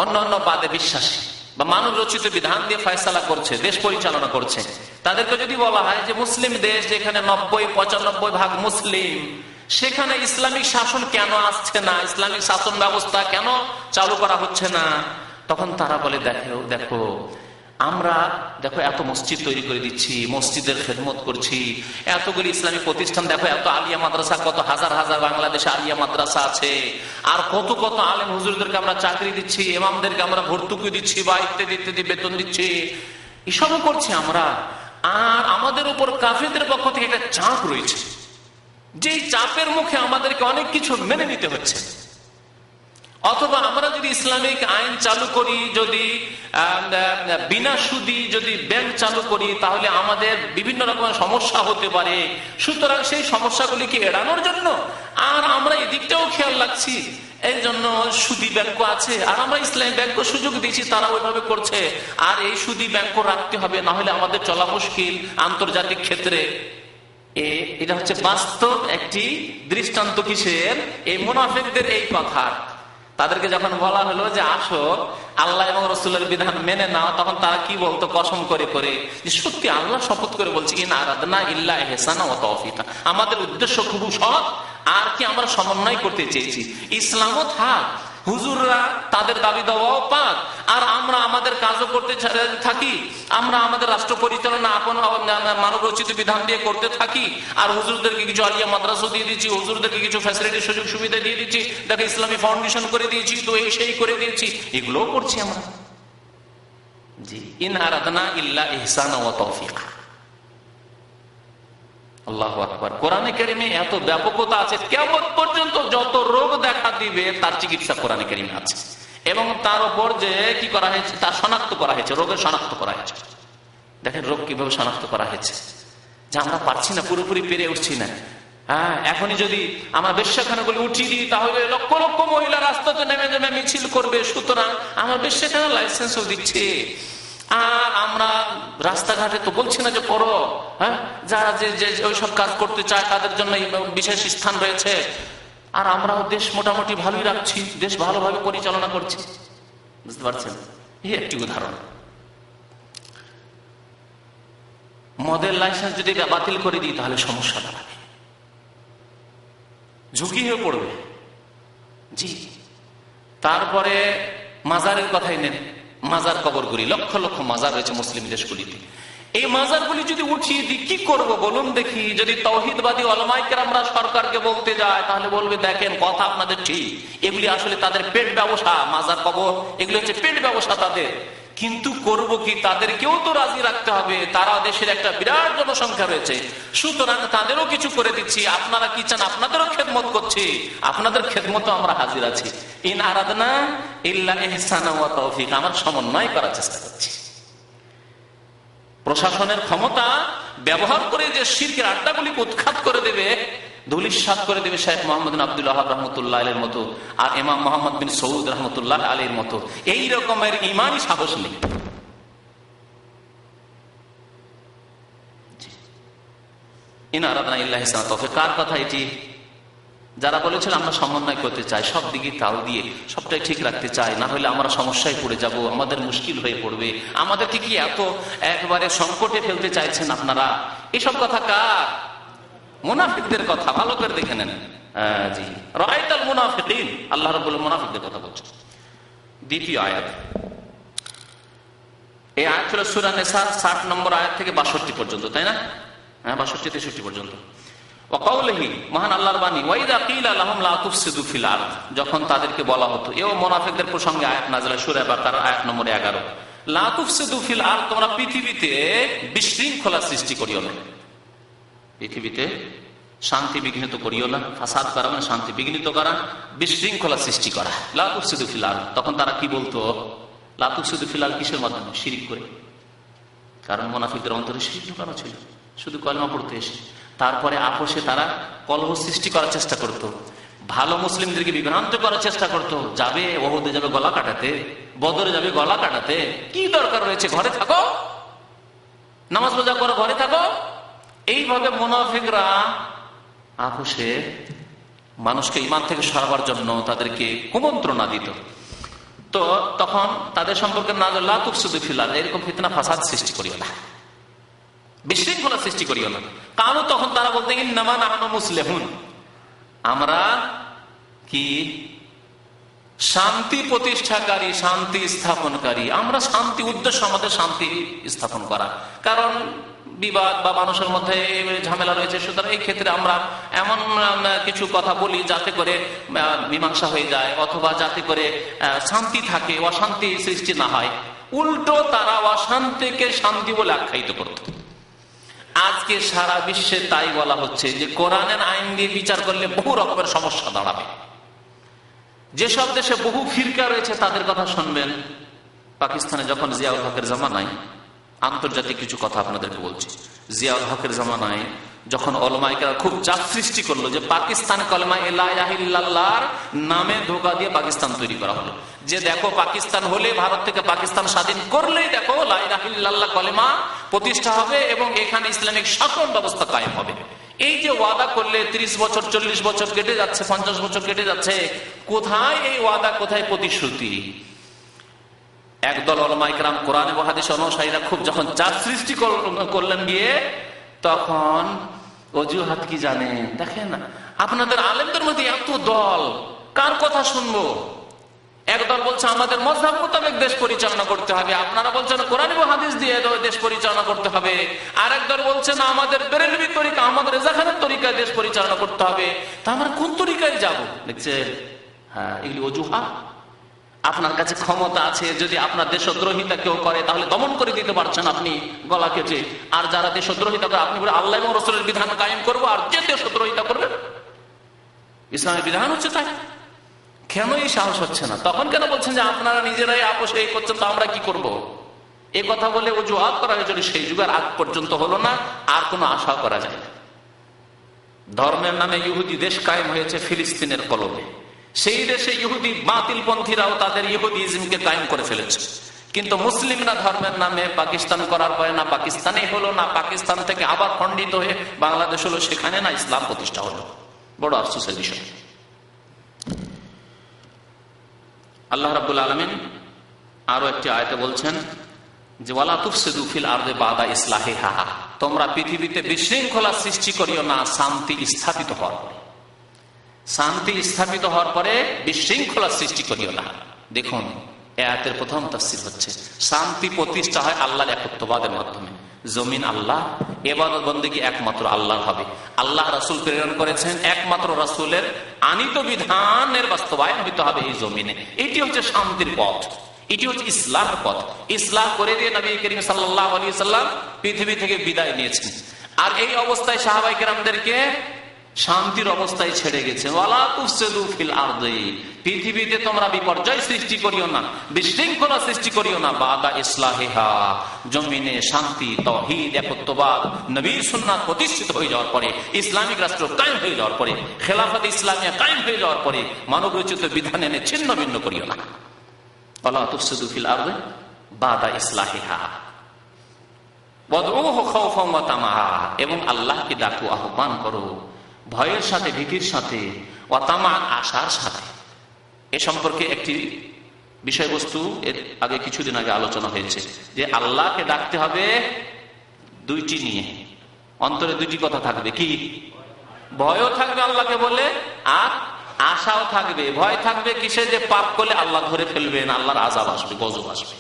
Speaker 1: অন্যান্য বাদে বিশ্বাসী বা মানব রচিত বিধান দিয়ে ফয়সালা করছে, দেশ পরিচালনা করছে, তাদেরকে যদি বলা হয় যে মুসলিম দেশ যেখানে 90-95% মুসলিম, সেখানে ইসলামিক শাসন কেন আসছে না, ইসলামিক শাসন ব্যবস্থা কেন চালু করা হচ্ছে না, তখন তারা বলে দেখো আমরা এত মসজিদ তৈরি করে দিচ্ছি, মসজিদের খেদমত করছি, এতগুলি ইসলামী প্রতিষ্ঠান, দেখো এত আলিয়া মাদ্রাসা, কত হাজার হাজার বাংলাদেশে আলিয়া মাদ্রাসা আছে, আর কত কত আলেম হুজুরদেরকে আমরা চাকরি দিচ্ছি, ইমামদেরকে আমরা ভর্তুকি দিচ্ছি বা ইত্যাদি বেতন দিচ্ছি, এসবও করছি আমরা। আর আমাদের উপর কাফিরদের পক্ষ থেকে একটা চাপ রয়েছে, যেই চাপের মুখে আমাদেরকে অনেক কিছু মেনে নিতে হচ্ছে। অথবা আমরা যদি যদি ইসলামিক আইন চালু করি, যদি বিনা সুদি যদি ব্যাংক চালু করি, তাহলে আমাদের বিভিন্ন রকমের সমস্যা হতে পারে। সুতরাং সেই সমস্যাগুলিকে এড়ানোর জন্য আর আমরা এদিকটাও খেয়াল রাখছি, এই জন্য সুদী ব্যাংক আছে, আর আমরা ইসলামী ব্যাংক সুযোগ দিচ্ছি, তারা ওইভাবে করছে। আর এই সুদী ব্যাংক রাখতে হবে, না হলে আমাদের চলা মুশকিল আন্তর্জাতিক ক্ষেত্রে। এটা হচ্ছে বাস্তব একটি দৃষ্টান্ত। কিসের? এই মুনাফিকদের এই কথা। তাদেরকে যখন বলা হলো যে আসো আল্লাহ এবং রাসূলের বিধান মেনে নাও, তখন তারা কি বলতো? কসম করে করে যে সত্যি আল্লাহ শপথ করে বলছি, ইন আরাদনা ইল্লা ইহসানা ওয়া তাওফীকা, আমাদের উদ্দেশ্য খুব সৎ, আর কি আমরা সমন্বয় করতে চেয়েছি। ইসলামও থাক, হুজুররা তাদের দাবি দেওয়াও পাক, আর আমরা আমাদের কাজও করতে থাকি, আমরা আমাদের রাষ্ট্র পরিচালনা আপন মানব রচিত বিধান দিয়ে করতে থাকি, আর হুজুরদেরকে কিছু আলিয়া মাদ্রাসা দিয়ে দিচ্ছি, হুজুরদেরকে কিছু ফ্যাসিলিটি সুযোগ সুবিধা দিয়ে দিচ্ছি, দেখো ইসলামী ফাউন্ডেশন করে দিয়েছি, তো এই সেই করে দিয়েছি, এগুলোও করছি আমরা। জি, ইন আরাদনা ইল্লা ইহসানা ওয়া তাওফীকা। আল্লাহু আকবার। কোরআনে কারিমে এত ব্যাপকতা আছে, কিয়ামত পর্যন্ত যত রোগ দেখা দিবে তার চিকিৎসা কোরআনে কারিমে আছে, এবং তার উপর যে কি করা হয়েছে, তার শনাক্ত করা হয়েছে, রোগের শনাক্ত করা হয়েছে। দেখেন রোগ কিভাবে শনাক্ত করা হয়েছে, যে আমরা পারছি না, পুরোপুরি পেরে উঠছি না। হ্যাঁ, এখনই যদি আমরা বেশ্যাখানাগুলো উঠিয়ে দিই, তাহলে লক্ষ লক্ষ মহিলা রাস্তাতে নেমে নেমে মিছিল করবে। সুতরাং আমার বেশ্যাখানা লাইসেন্সও দিচ্ছে, আর আমরা রাস্তাঘাটে তো বলছি না যে করো। হ্যাঁ, যারা যে ওইসব কাজ করতে চায় তাদের জন্য বিশেষ স্থান রয়েছে, আর আমরাও দেশ মোটামুটি ভালোই রাখছি, দেশ ভালোভাবে পরিচালনা করছি। বুঝতে পারছেন? এই একটি উদাহরণ। মদের লাইসেন্স যদি বাতিল করে দিই, তাহলে সমস্যা দাঁড়াবে, ঝুঁকি হয়ে পড়বে। জি, তারপরে মাজারের কথাই নেন, মাজার কবরগুলি, লক্ষ লক্ষ মাজার রয়েছে মুসলিম দেশগুলিতে। এই মাজারগুলি যদি উঠিয়ে দিই, কি করব বলুন দেখি? যদি তাওহীদবাদী উলামায়ে কেরামরা সরকারকে বলতে যায়, তাহলে বলবে দেখেন কথা আপনাদের ঠিক, এগুলি আসলে তাদের পেট ব্যবসা, মাজার কবর এগুলি হচ্ছে পেট ব্যবসা তাদের। কিন্তু করব কি? তাদেরকেও তো রাজি রাখতে হবে, তারা দেশের একটা বিরাট জনসংখ্যা রয়েছে, সুতরাং তাদেরও কিছু করে দিচ্ছি। আপনারা কি চান? আপনাদেরও খেদমত করছি, আপনাদের খেদমত আমরা হাজির আছি। ইন আরাদনা ইল্লা ইহসানা ওয়া তাওফীক, আমরা সমন্বয় করার চেষ্টা করছি। প্রশাসনের ক্ষমতা ব্যবহার করে যে শিরকের আড্ডাগুলিকে উৎখাত করে দেবে, ধূলিসাৎ করে দেবে শেখ মোহাম্মদ বিন আব্দুল ওয়াহাব রাহমাতুল্লাহ আলাইহির মতো, আর ইমাম মুহাম্মদ বিন সৌদ রাহমাতুল্লাহ আলাইহির মতো এই রকমের ঈমানী সাহস নেই। ইন আরাদনা ইল্লা ইহসানা ওয়া তাওফীক, কার কথা এটি? যারা বলেছিল আমরা সমন্বয় করতে চাই, সব দিকে তাল দিয়ে সবটাই ঠিক রাখতে চাই, না হলে আমরা সমস্যায় পড়ে যাব, আমাদের মুশকিল হয়ে পড়বে, আমাদেরকে কি এত একবারে সংকটে ফেলতে চাইছেন আপনারা? এসব কথা কার? মুনাফিকদের কথা। ভালো করে দেখে নেন। জি, রাআইতাল মুনাফিকিন, আল্লাহ রাব্বুল মুনাফিকদের কথা বলছেন। দ্বিতীয় আয়াত, এই আয়াত হলো সূরা নিসার 60 নম্বর আয়াত থেকে 62 পর্যন্ত, তাই না? হ্যাঁ, 62-63 পর্যন্ত। মহান আল্লাহর বাণী, ওয়াইদা কিলা লাহুম লা তুফসিদু ফিল আরদ, যখন তাদেরকে বলা হতো, এও মুনাফিকদের প্রসঙ্গে আয়াত নাযিল, সূরা বাকারা আয়াত নম্বর 11, লা তুফসিদু ফিল আরদ, তোমরা পৃথিবীতে বিশৃঙ্খলা সৃষ্টি করিও না, পৃথিবীতে শান্তি বিঘ্নিত করিও না। ফাসাদ করা মানে শান্তি বিঘ্নিত করা, বিশৃঙ্খলা সৃষ্টি করা। লা তুফসিদু ফিল আরদ, তখন তারা কি বলতো? লা তুফসিদু ফিল আরদ কিসের মাধ্যমে? শিরক করে। কারণ মুনাফিকদের অন্তরে শিরক ঢোকানো ছিল, শুধু কলমা পড়তে এসে। তারপরে আপোষে তারা কলহ সৃষ্টি করার চেষ্টা করত, ভালো মুসলিমদেরকে বিভ্রান্ত করার চেষ্টা করত। যাবে ওহুদে যাবে গলা কাটাতে, বদরে যাবে গলা কাটাতে, কি দরকার রয়েছে? ঘরে থাকো, নামাজ রোজা করো, ঘরে থাকো। এইভাবে মুনাফিকরা আপোষে মানুষকে ঈমান থেকে সরাবার জন্য তাদেরকে কুমন্ত্রণা দিত। তো তখন তাদের সম্পর্কে নাযিল, লা তুফসিদু ফিল আরদ, এরকম ফিতনা ফাসাদ সৃষ্টি করিও না, বিশৃঙ্খলা সৃষ্টি করিও না। কারণ তখন তারা বলতেন ইন্নামা নাহনু মুসলিহুন, আমরা কি শান্তি প্রতিষ্ঠাকারী, শান্তি স্থাপনকারী, আমরা শান্তি, উদ্দেশ্য আমাদের শান্তি স্থাপন করা। কারণ বিবাদ বা মানুষের মধ্যে ঝামেলা রয়েছে, সুতরাং এই ক্ষেত্রে আমরা এমন কিছু কথা বলি যাতে করে মীমাংসা হয়ে যায়, অথবা যাতে করে শান্তি থাকে, অশান্তি সৃষ্টি না হয়। উল্টো তারা অশান্তিকে শান্তি বলে আখ্যায়িত করত। আজকে সারা বিশ্বে তাই বলা হচ্ছে যে কোরআনের আইন দিয়ে বিচার করলে বহু রকমের সমস্যা দাঁড়াবে। যেসব দেশে বহু ফিরকা রয়েছে তাদের কথা শুনবেন। পাকিস্তানে যখন জিয়াউল হকের জামানায়, আন্তর্জাতিক কিছু কথা আপনাদেরকে বলছি, জিয়াউল হকের জামানায় যখন ওলামায়ে খুব চাপ সৃষ্টি করলো যে পাকিস্তান কলেমা লা ইলাহা ইল্লাল্লাহর নামে ধোঁকা দিয়ে পাকিস্তান তৈরি করা হলো, যে দেখো পাকিস্তান হলে, ভারত থেকে পাকিস্তান স্বাধীন করলেই দেখো লা ইলাহা ইল্লাল্লাহ কলেমা প্রতিষ্ঠা হবে এবং এখানে ইসলামিক শাসন ব্যবস্থা কায়েম হবে। এই যে ওয়াদা করলে 30 বছর 40 বছর কেটে যাচ্ছে, 50 বছর কেটে যাচ্ছে, কোথায় এই ওয়াদা, কোথায় প্রতিশ্রুতি? একদল ওলামায়ে কেরাম কোরআন এবং হাদিস অনুসারীরা খুব যখন চাপ সৃষ্টি করলেন গিয়ে, তখন অজুহাত কি জানেন? দেখেন আপনাদের আলেমদের মধ্যে এত দল, কার কথা শুনবো? একদল বলছে আমাদের মযহাব মোতাবেক দেশ পরিচালনা করতে হবে, আপনারা বলছেন কোরআন এবং হাদিস দিয়ে দেশ পরিচালনা করতে হবে। আর একদল বলছে না, আমাদের বেরেলভি তরিকা, আমাদের রেজাখানের তরিকায় দেশ পরিচালনা করতে হবে। তা আমরা কোন তরিকায় যাব? দেখছেন, হ্যাঁ, এগুলি অজুহাত। আপনার কাছে ক্ষমতা আছে, যদি আপনার দেশদ্রোহিতা কেউ করে তাহলে দমন করে দিতে পারছেন আপনি গলা কেটে। আর যারা দেশদ্রোহিতা করে আপনি বলে আল্লাহ এবং রাসূলের বিধান কায়েম করবো, আর যে দেশদ্রোহিতা করবে ইসলামের বিধান হচ্ছে তাই। কেন এই সাহস হচ্ছে না? তখন কেন বলছেন যে আপনারা নিজেরাই আপোষ এই করছেন, তো আমরা কি করব? এ কথা বলে অজুহাত করা হয়েছিল। সেই যুগের আগ পর্যন্ত হলো না, আর কোনো আশা করা যায় না। ধর্মের নামে ইহুদি দেশ কায়েম হয়েছে ফিলিস্তিনের কলবে। সেই দেশে ইহুদি বাতিলপন্থীরাও তাদের ইহুদিজমকে কায়েম করে ফেলেছে। কিন্তু মুসলিমরা ধর্মের নামে পাকিস্তান করার পরে না পাকিস্তানে হলো, না পাকিস্তান থেকে আবার খণ্ডিত হয়ে বাংলাদেশ হলো, সেখানে না ইসলাম প্রতিষ্ঠা হলো। বড় আফসোসের বিষয়। আল্লাহ রাব্বুল আলামিন আরো একটি আয়াতে বলছেন যে ওয়ালা তুফসিদু ফিল আরদি বাদা ইসলাহিহা, তোমরা পৃথিবীতে বিশৃঙ্খলা সৃষ্টি করিও না শান্তি স্থাপিত হওয়ার পরে। শান্তি স্থাপিত হওয়ার পরে বিশৃঙ্খলা সৃষ্টি করিও না। দেখুন, আয়াতের প্রথম তাফসীর হচ্ছে শান্তি প্রতিষ্ঠা হয় আল্লাহর একত্ববাদের মাধ্যমে। জমিন আল্লাহ, ইবাদত বন্দেগী একমাত্র আল্লাহর হবে। আল্লাহ রাসূল প্রেরণ করেছেন, একমাত্র রাসূলের আনিত বিধানের বাস্তবায়ন হইতে হবে এই জমিনে। এটি হচ্ছে শান্তির পথ, এটি হচ্ছে ইসলামের পথ। ইসলাম করে দিয়ে নবী করিম সাল্লাল্লাহু আলাইহি ওয়াসাল্লাম পৃথিবী থেকে বিদায় নিয়েছেন। আর এই অবস্থায় সাহাবায়ে কেরামদেরকে শান্তির অবস্থায় ছেড়ে গেছে। ওয়ালা তুফসিদু ফিল আরদি, পৃথিবীতে তোমরা বিপর্যয় সৃষ্টি করিও না, বিশৃঙ্খলা সৃষ্টি করিও না, বাদা ইসলাহিহা, জমিনে শান্তি, তাওহীদ, একত্ববাদ, নবীর সুন্নাত প্রতিষ্ঠিত হয়ে যাওয়ার পরে, ইসলামিক রাষ্ট্র কায়েম হয়ে যাওয়ার পরে, খেলাফত ইসলামিয়া কায়েম হয়ে যাওয়ার পরে মানব রচিত বিধান এনে ছিন্ন ভিন্ন করিও না। ওয়ালা তুফসিদু ফিল আরদি বাদা ইসলাহিহা ওয়াদউহু খাওফান ওয়া তামাআ, এবং আল্লাহকে ডাকো, আহ্বান করো ভয়ের সাথে, ভীতির সাথে, ওয়া তামাআন, আশার সাথে। এ সম্পর্কে একটি বিষয়বস্তু এর আগে কিছুদিন আগে আলোচনা হয়েছে যে আল্লাহকে ডাকতে হবে দুইটি নিয়ে, অন্তরে দুইটি কথা থাকবে। কি? ভয়ও থাকবে আল্লাহকে বলে, আর আশাও থাকবে। ভয় থাকবে কিসে? যে পাপ করলে আল্লাহ ধরে ফেলবেন, আল্লাহর আযাব আসবে, গজব আসবে।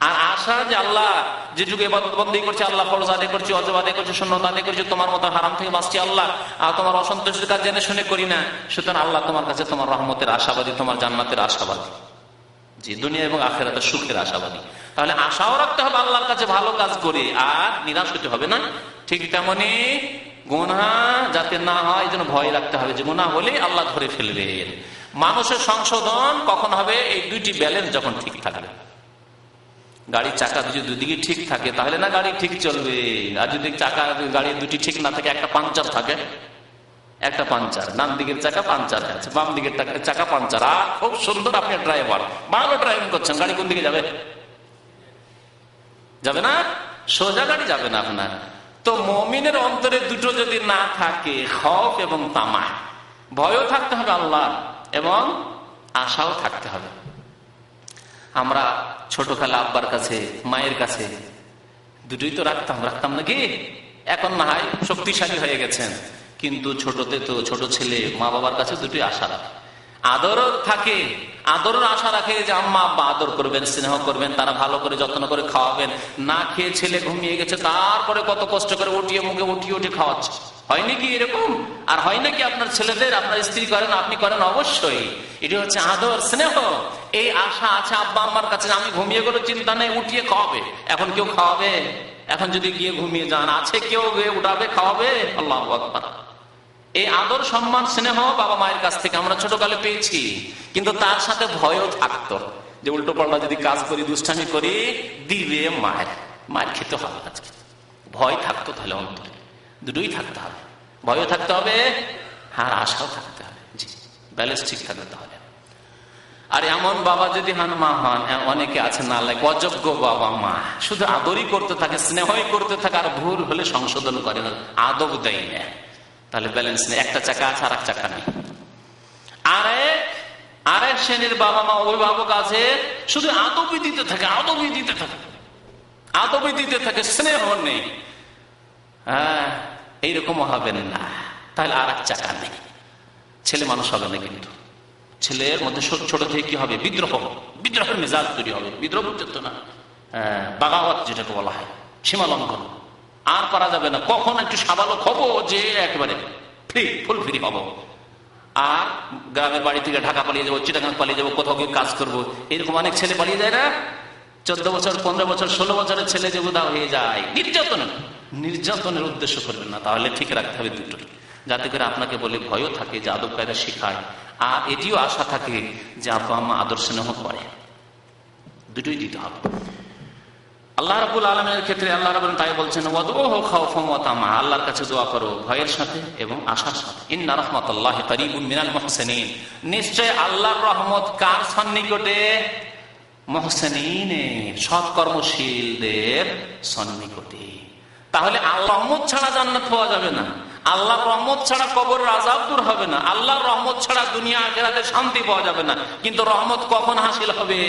Speaker 1: আর আশা যে আল্লাহ যে যুগে ইবাদত বন্দেগী করছে, আল্লাহ ফরজ আদায় করছি, ওয়াজিব আদায় করছি, সুন্নাত আদায় করছি, তোমার মতো হারাম থেকে বাঁচছি আল্লাহ, আর তোমার অসন্তুষ্টির কাজ জেনে শুনে করি না, সুতরাং আল্লাহ তোমার কাছে তোমার রহমতের আশাবাদী, তোমার জান্নাতের আশাবাদী, জি, দুনিয়া এবং আখিরাতের সুখের আশাবাদী। তাহলে আশাও রাখতে হবে আল্লাহর কাছে ভালো কাজ করে, আর নিরাশ হতে হবে না। ঠিক তেমনি গুনাহ যাতে না হয় এই জন্য ভয় রাখতে হবে যে গুনাহ হলে আল্লাহ ধরে ফেলবেন। মানুষের সংশোধন কখন হবে? এই দুইটি ব্যালেন্স যখন ঠিক থাকবে। গাড়ির চাকা যদি দুদিকে ঠিক থাকে তাহলে না গাড়ি ঠিক চলবে। আর যদি চাকা গাড়ির দুটি ঠিক না থাকে, একটা পাঞ্চার থাকে, একটা পাঞ্চার, ডান দিকের চাকা পাঞ্চার আছে, বাম দিকের চাকা পাঞ্চার, আর খুব সুন্দর আপনি ড্রাইভার, ভালো ড্রাইভিং করছেন, গাড়ি কোন দিকে যাবে? যাবে না, সোজা গাড়ি যাবে না আপনার। তো মুমিনের অন্তরে দুটো যদি না থাকে, খৌফ এবং তামা, ভয়ও থাকতে হবে আল্লাহ এবং আশাও থাকতে হবে। আমরা ছোটখালা আব্বার কাছে, মায়ের কাছে দুটোই তো রাখতাম নাকি? এখন না হয় শক্তিশালী হয়ে গেছেন, কিন্তু ছোটতে তো ছোট ছেলে মা বাবার কাছে দুটোই আশা রাখে, আদরও থাকে, আদরের আশা রাখে যে আম্মা আব্বা আদর করবেন, স্নেহ করবেন, তারা ভালো করে যত্ন করে খাওয়াবেন। না খেয়ে ছেলে ঘুমিয়ে গেছে, তারপরে কত কষ্ট করে উঠিয়ে মুখে উঠিয়ে খাওয়াচ্ছে। হয় নাকি এরকম? আর হয় নাকি আপনার ছেলেদের, আপনার স্ত্রী করেন, আপনি করেন? অবশ্যই। এটি হচ্ছে আদর, স্নেহ। এই আশা আছে আব্বা আম্মার কাছে, আমি ঘুমিয়ে গেলে চিন্তা নেই, উঠিয়ে খাওয়াবে। এখন কেউ খাওয়াবে? এখন যদি গিয়ে ঘুমিয়ে যান, আছে কেউ উঠাবে, খাওয়াবে? আল্লাহু আকবার। এই আদর সম্মান স্নেহ বাবা মায়ের কাছ থেকে আমরা ছোটকালে পেয়েছি, কিন্তু তার সাথে ভয়ও থাকতো যে উল্টো পাল্টা যদি কাজ করি, দুষ্টামি করি, দিবে মায়ের খেতে হবে আজকে। ভয় থাকতো তাহলে অন্তরে, দুটোই থাকতে হবে, ভয়ও থাকতে হবে আর আশাও থাকতে হবে। জি, ব্যালেন্স ঠিক থাকবে তাহলে। আর এমন বাবা যদি হন, মা হন, অনেকে আছে না লাগে অযোগ্য বাবা মা, শুধু আদরই করতে থাকে, স্নেহই করতে থাকে, আর ভুল হলে সংশোধন করে না, আদব দেয় না, তাহলে ব্যালেন্স নেই। একটা চাকা আছে আর এক চাকা নেই। আরেক শ্রেণীর বাবা মা, অভিভাবক আছে, শুধু আদবই দিতে থাকে, আদবই দিতে থাকে, আদবই দিতে থাকে, স্নেহ নেই। হ্যাঁ, এইরকমও হবে না, তাহলে আর এক চাকা নেই, ছেলে মানুষ হবে না। কিন্তু ছেলের মধ্যে ছোট থেকে কি হবে? বিদ্রোহের মেজাজ তৈরি হবে। বিদ্রোহ বুঝতে না, বাগাওয়াত যেটাকে বলা হয়, সীমা লঙ্ঘন আর করা যাবে না। কখন একটু সাবালক হবো যে একেবারে ফুল ফ্রি হবো, আর গ্রামের বাড়ি থেকে ঢাকা পালিয়ে যাবো, চিটাগাং পালিয়ে যাবো, কোথাও গিয়ে কাজ করবো, এরকম অনেক ছেলে পালিয়ে যায় না? 14 বছর, 15 বছর, 16 বছরের ছেলে যে উদা হয়ে যায় নির্যাতনের উদ্দেশ্য করবেন না। তাহলে ঠিক রাখতে হবে দুটো, যাতে করে আপনাকে বলে ভয়ও থাকে যে আদব কায়দা শেখায়, আর এটিও আশা থাকে যে আব্বা আম্মা আদর স্নেহ করে। দুটোই দিতে হবে। আল্লাহ রাব্বুল আলামিনের ক্ষেত্রে আল্লাহ রাব্বুল তাই বলছেন, ওয়াদউহু খাওফান ওয়া তামা, আল্লাহর কাছে দোয়া করো ভয়ের সাথে এবং আশার সাথে। ইন্না রাহমাতাল্লাহি কারীবুম মিনাল মুহসিনিন, নিশ্চয় আল্লাহর রহমত কার সন্নিকটে? মুহসিনিনের, সৎকর্মশীলদের সন্নিকটে। তাহলে আল্লাহর রহমত ছাড়া জান্নাত পাওয়া যাবে না, আল্লাহর রহমত ছাড়া কবরের আযাব দূর হবে না, আল্লাহর রহমত ছাড়া দুনিয়া আখিরাতে শান্তি পাওয়া যাবে না। কিন্তু রহমত কখন হাসিল হবে?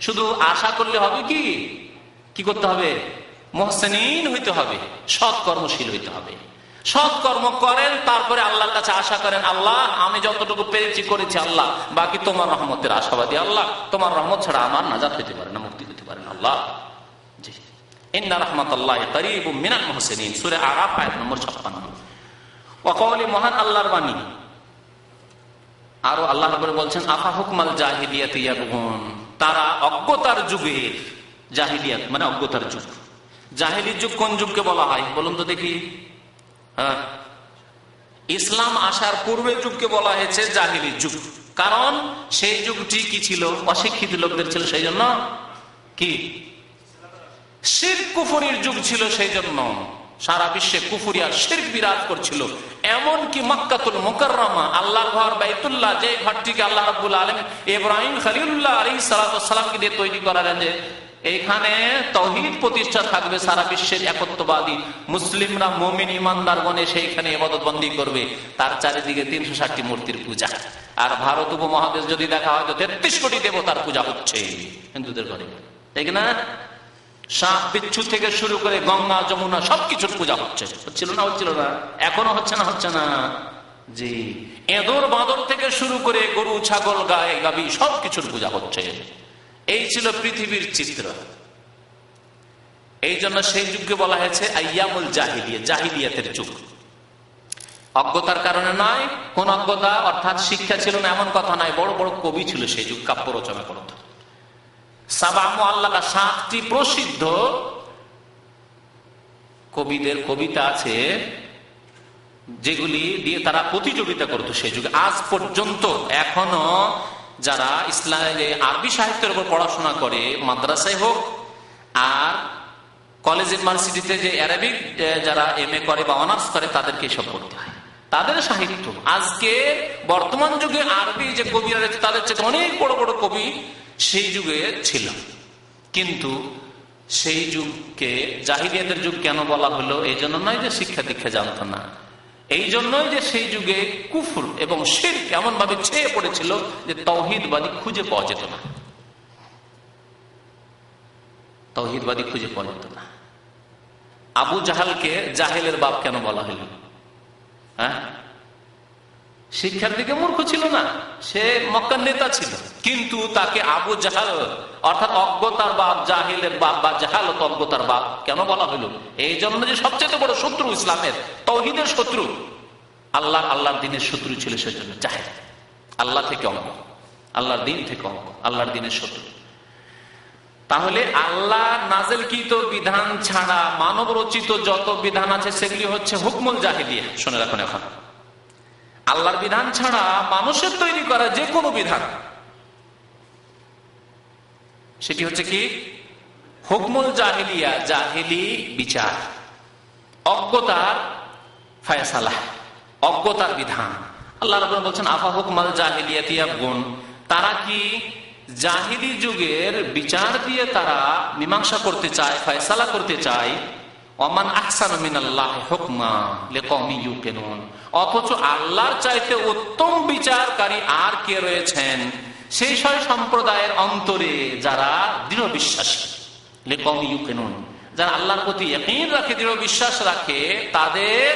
Speaker 1: শুধু আশা করলে হবে কি? কি করতে হবে? মুহসিনিন হইতে হবে, সৎকর্মশীল হইতে হবে। সৎকর্ম করেন, তারপরে আল্লাহর কাছে আশা করেন, আল্লাহ আমি যতটুকু পেরেছি করেছি, আল্লাহ বাকি তোমার রহমতের আশাবাদী, আল্লাহ তোমার রহমত ছাড়া আমার নাজাত হইতে পারে না, মুক্তি হইতে পারে না। আল্লাহ জি, ইন্না রাহমাতাল্লাহি কারীবুম মিনাল মুহসিনিন, সূরা আরাফ আয়াত নম্বর 56। ওয়া কওলি, মহান আল্লাহর বাণী। আরো আল্লাহ রাব্বুল বলছেন, আফা হুকমাল জাহিলিয়াতি ইয়াবগুন, তারা অজ্ঞতার যুগে, জাহিলিয়াত মানে অজ্ঞতার যুগ। জাহিলি যুগ কোন যুগকে বলা হয় বলুন তো দেখি? হ্যাঁ, ইসলাম আসার পূর্বের যুগকে বলা হয়েছে জাহিলি যুগ, কারণ সেই যুগটি কি ছিল? অশিক্ষিত লোকদের ছিল, সেই জন্য কি শিরক কুফরির যুগ ছিল, সেই জন্য সারা বিশ্বে কুফরি আর শিরক বিরাজ করছিল। এমনকি মক্কাতুল মুকাররমা, আল্লাহর ঘর বাইতুল্লাহ, যে ঘরটিকে আল্লাহ রাব্বুল আলামিন ইব্রাহিম খলিলুল্লাহ আলাইহিস সালামকে দিয়ে তৈরি করালেন, যে এইখানে তাওহীদ প্রতিষ্ঠা থাকবে, সারা বিশ্বের একত্ববাদী মুসলিমরা, মুমিন ইমানদারগণ সেইখানে ইবাদতবন্দি করবে, তার চারিদিকে 360টি মূর্তির পূজা। আর ভারত উপমহাদেশ যদি দেখা হয় তো 33 কোটি দেবতার পূজা হচ্ছে হিন্দুদের ঘরে, ঠিক না? সাপ বিচ্ছু থেকে শুরু করে গঙ্গা যমুনা সবকিছুর পূজা হচ্ছে, হচ্ছিল না? হচ্ছিল না? এখনো হচ্ছে না? হচ্ছে না? জি, এঁদোর বাঁদর থেকে শুরু করে গরু ছাগল গায়ে গাবি সবকিছুর পূজা হচ্ছে। এই ছিল পৃথিবীর চিত্র। এই জন্য সেই যুগকে বলা হয়েছে আইয়ামুল জাহিলিয়া, জাহিলিয়াতের যুগ। অজ্ঞতার কারণে নয়, কোন অজ্ঞতা অর্থাৎ শিক্ষা ছিল না এমন কথা নয়, বড় বড় কবি ছিল সেই যুগ, কাব্য রচনা করত। সাবা মুআল্লাকা, 7টি প্রসিদ্ধ কবিদের কবিতা আছে যেগুলি দিয়ে তারা প্রতিযোগিতা করত সেই যুগে। আজ পর্যন্ত এখনো যারা ইসলামে আরবি সাহিত্যের উপর পড়াশোনা করে, মাদ্রাসায় হোক আর কলেজ ইউনিভার্সিটিতে যে অ্যারাবিক যারা MA করে বা অনার্স করে, তাদেরকে এসব পড়তে হয়। তাদের সাহিত্য আজকে বর্তমান যুগে আরবি যে কবিরা রয়েছে তাদের চেয়ে অনেক বড় বড় কবি সেই যুগে ছিল। কিন্তু সেই যুগকে জাহিলিয়াতের যুগ কেন বলা হলো? এই জন্য নয় যে শিক্ষা দীক্ষা জানতো না, এই জন্যই যে সেই যুগে কুফর এবং শিরক এমন ভাবে ছেয়ে পড়েছিল যে তাওহীদবাদী খুঁজে পাওয়া যেত না, তাওহীদবাদী খুঁজে পাওয়া যেত না। আবু জাহালকে জাহেলের বাপ কেন বলা হলো? হ্যাঁ, শিক্ষার দিকে মূর্খ ছিল না, সে মক্কার নেতা ছিল, কিন্তু তাকে আবু জাহাল অর্থাৎ অজ্ঞতার বাপ, জাহিলের বাপ বা জাহালত অজ্ঞতার বাপ কেন বলা হলো? এই জন্য যে সবচেয়ে বড় শত্রু ইসলামের, তাওহীদের শত্রু, আল্লাহর দিনের শত্রু ছিল, সেজন্য জাহেল, আল্লাহ থেকে অজ্ঞ, আল্লাহর দিন থেকে অজ্ঞ, আল্লাহর দিনের শত্রু। তাহলে আল্লাহ নাযিলকৃত বিধান ছাড়া মানব রচিত যত বিধান আছে সেগুলি হচ্ছে হুকমুল জাহিলিয়া। শুনে রাখুন, এখন
Speaker 2: আল্লাহর বিধান ছাড়া মানুষের তৈরি করা যে কোনো বিধান, সেটি হচ্ছে কি হুকমুল জাহিলিয়া, জাহিলি বিচার, অজ্ঞতার ফায়সালা, অজ্ঞতার বিধান। আল্লাহ রাব্বুল বলছেন আফা হুকমাল জাহিলিয়াতি ইয়াবগুন, তারা কি জাহিলি যুগের বিচার দিয়ে তারা মীমাংসা করতে চায়, ফয়সালা করতে চায়। ওমান আহসানু মিনাল্লাহি হুকমা লিকওমিন ইউকিনুন, অথচ আল্লাহর চাইতে উত্তম বিচারকারী আর কে রয়েছেন সেই সব সম্প্রদায়ের অন্তরে যারা দৃঢ় বিশ্বাসী, লিকওমিন ইউকিনুন, যারা আল্লাহর প্রতি ইয়াকিন রাখে, দৃঢ় বিশ্বাস রাখে, তাদের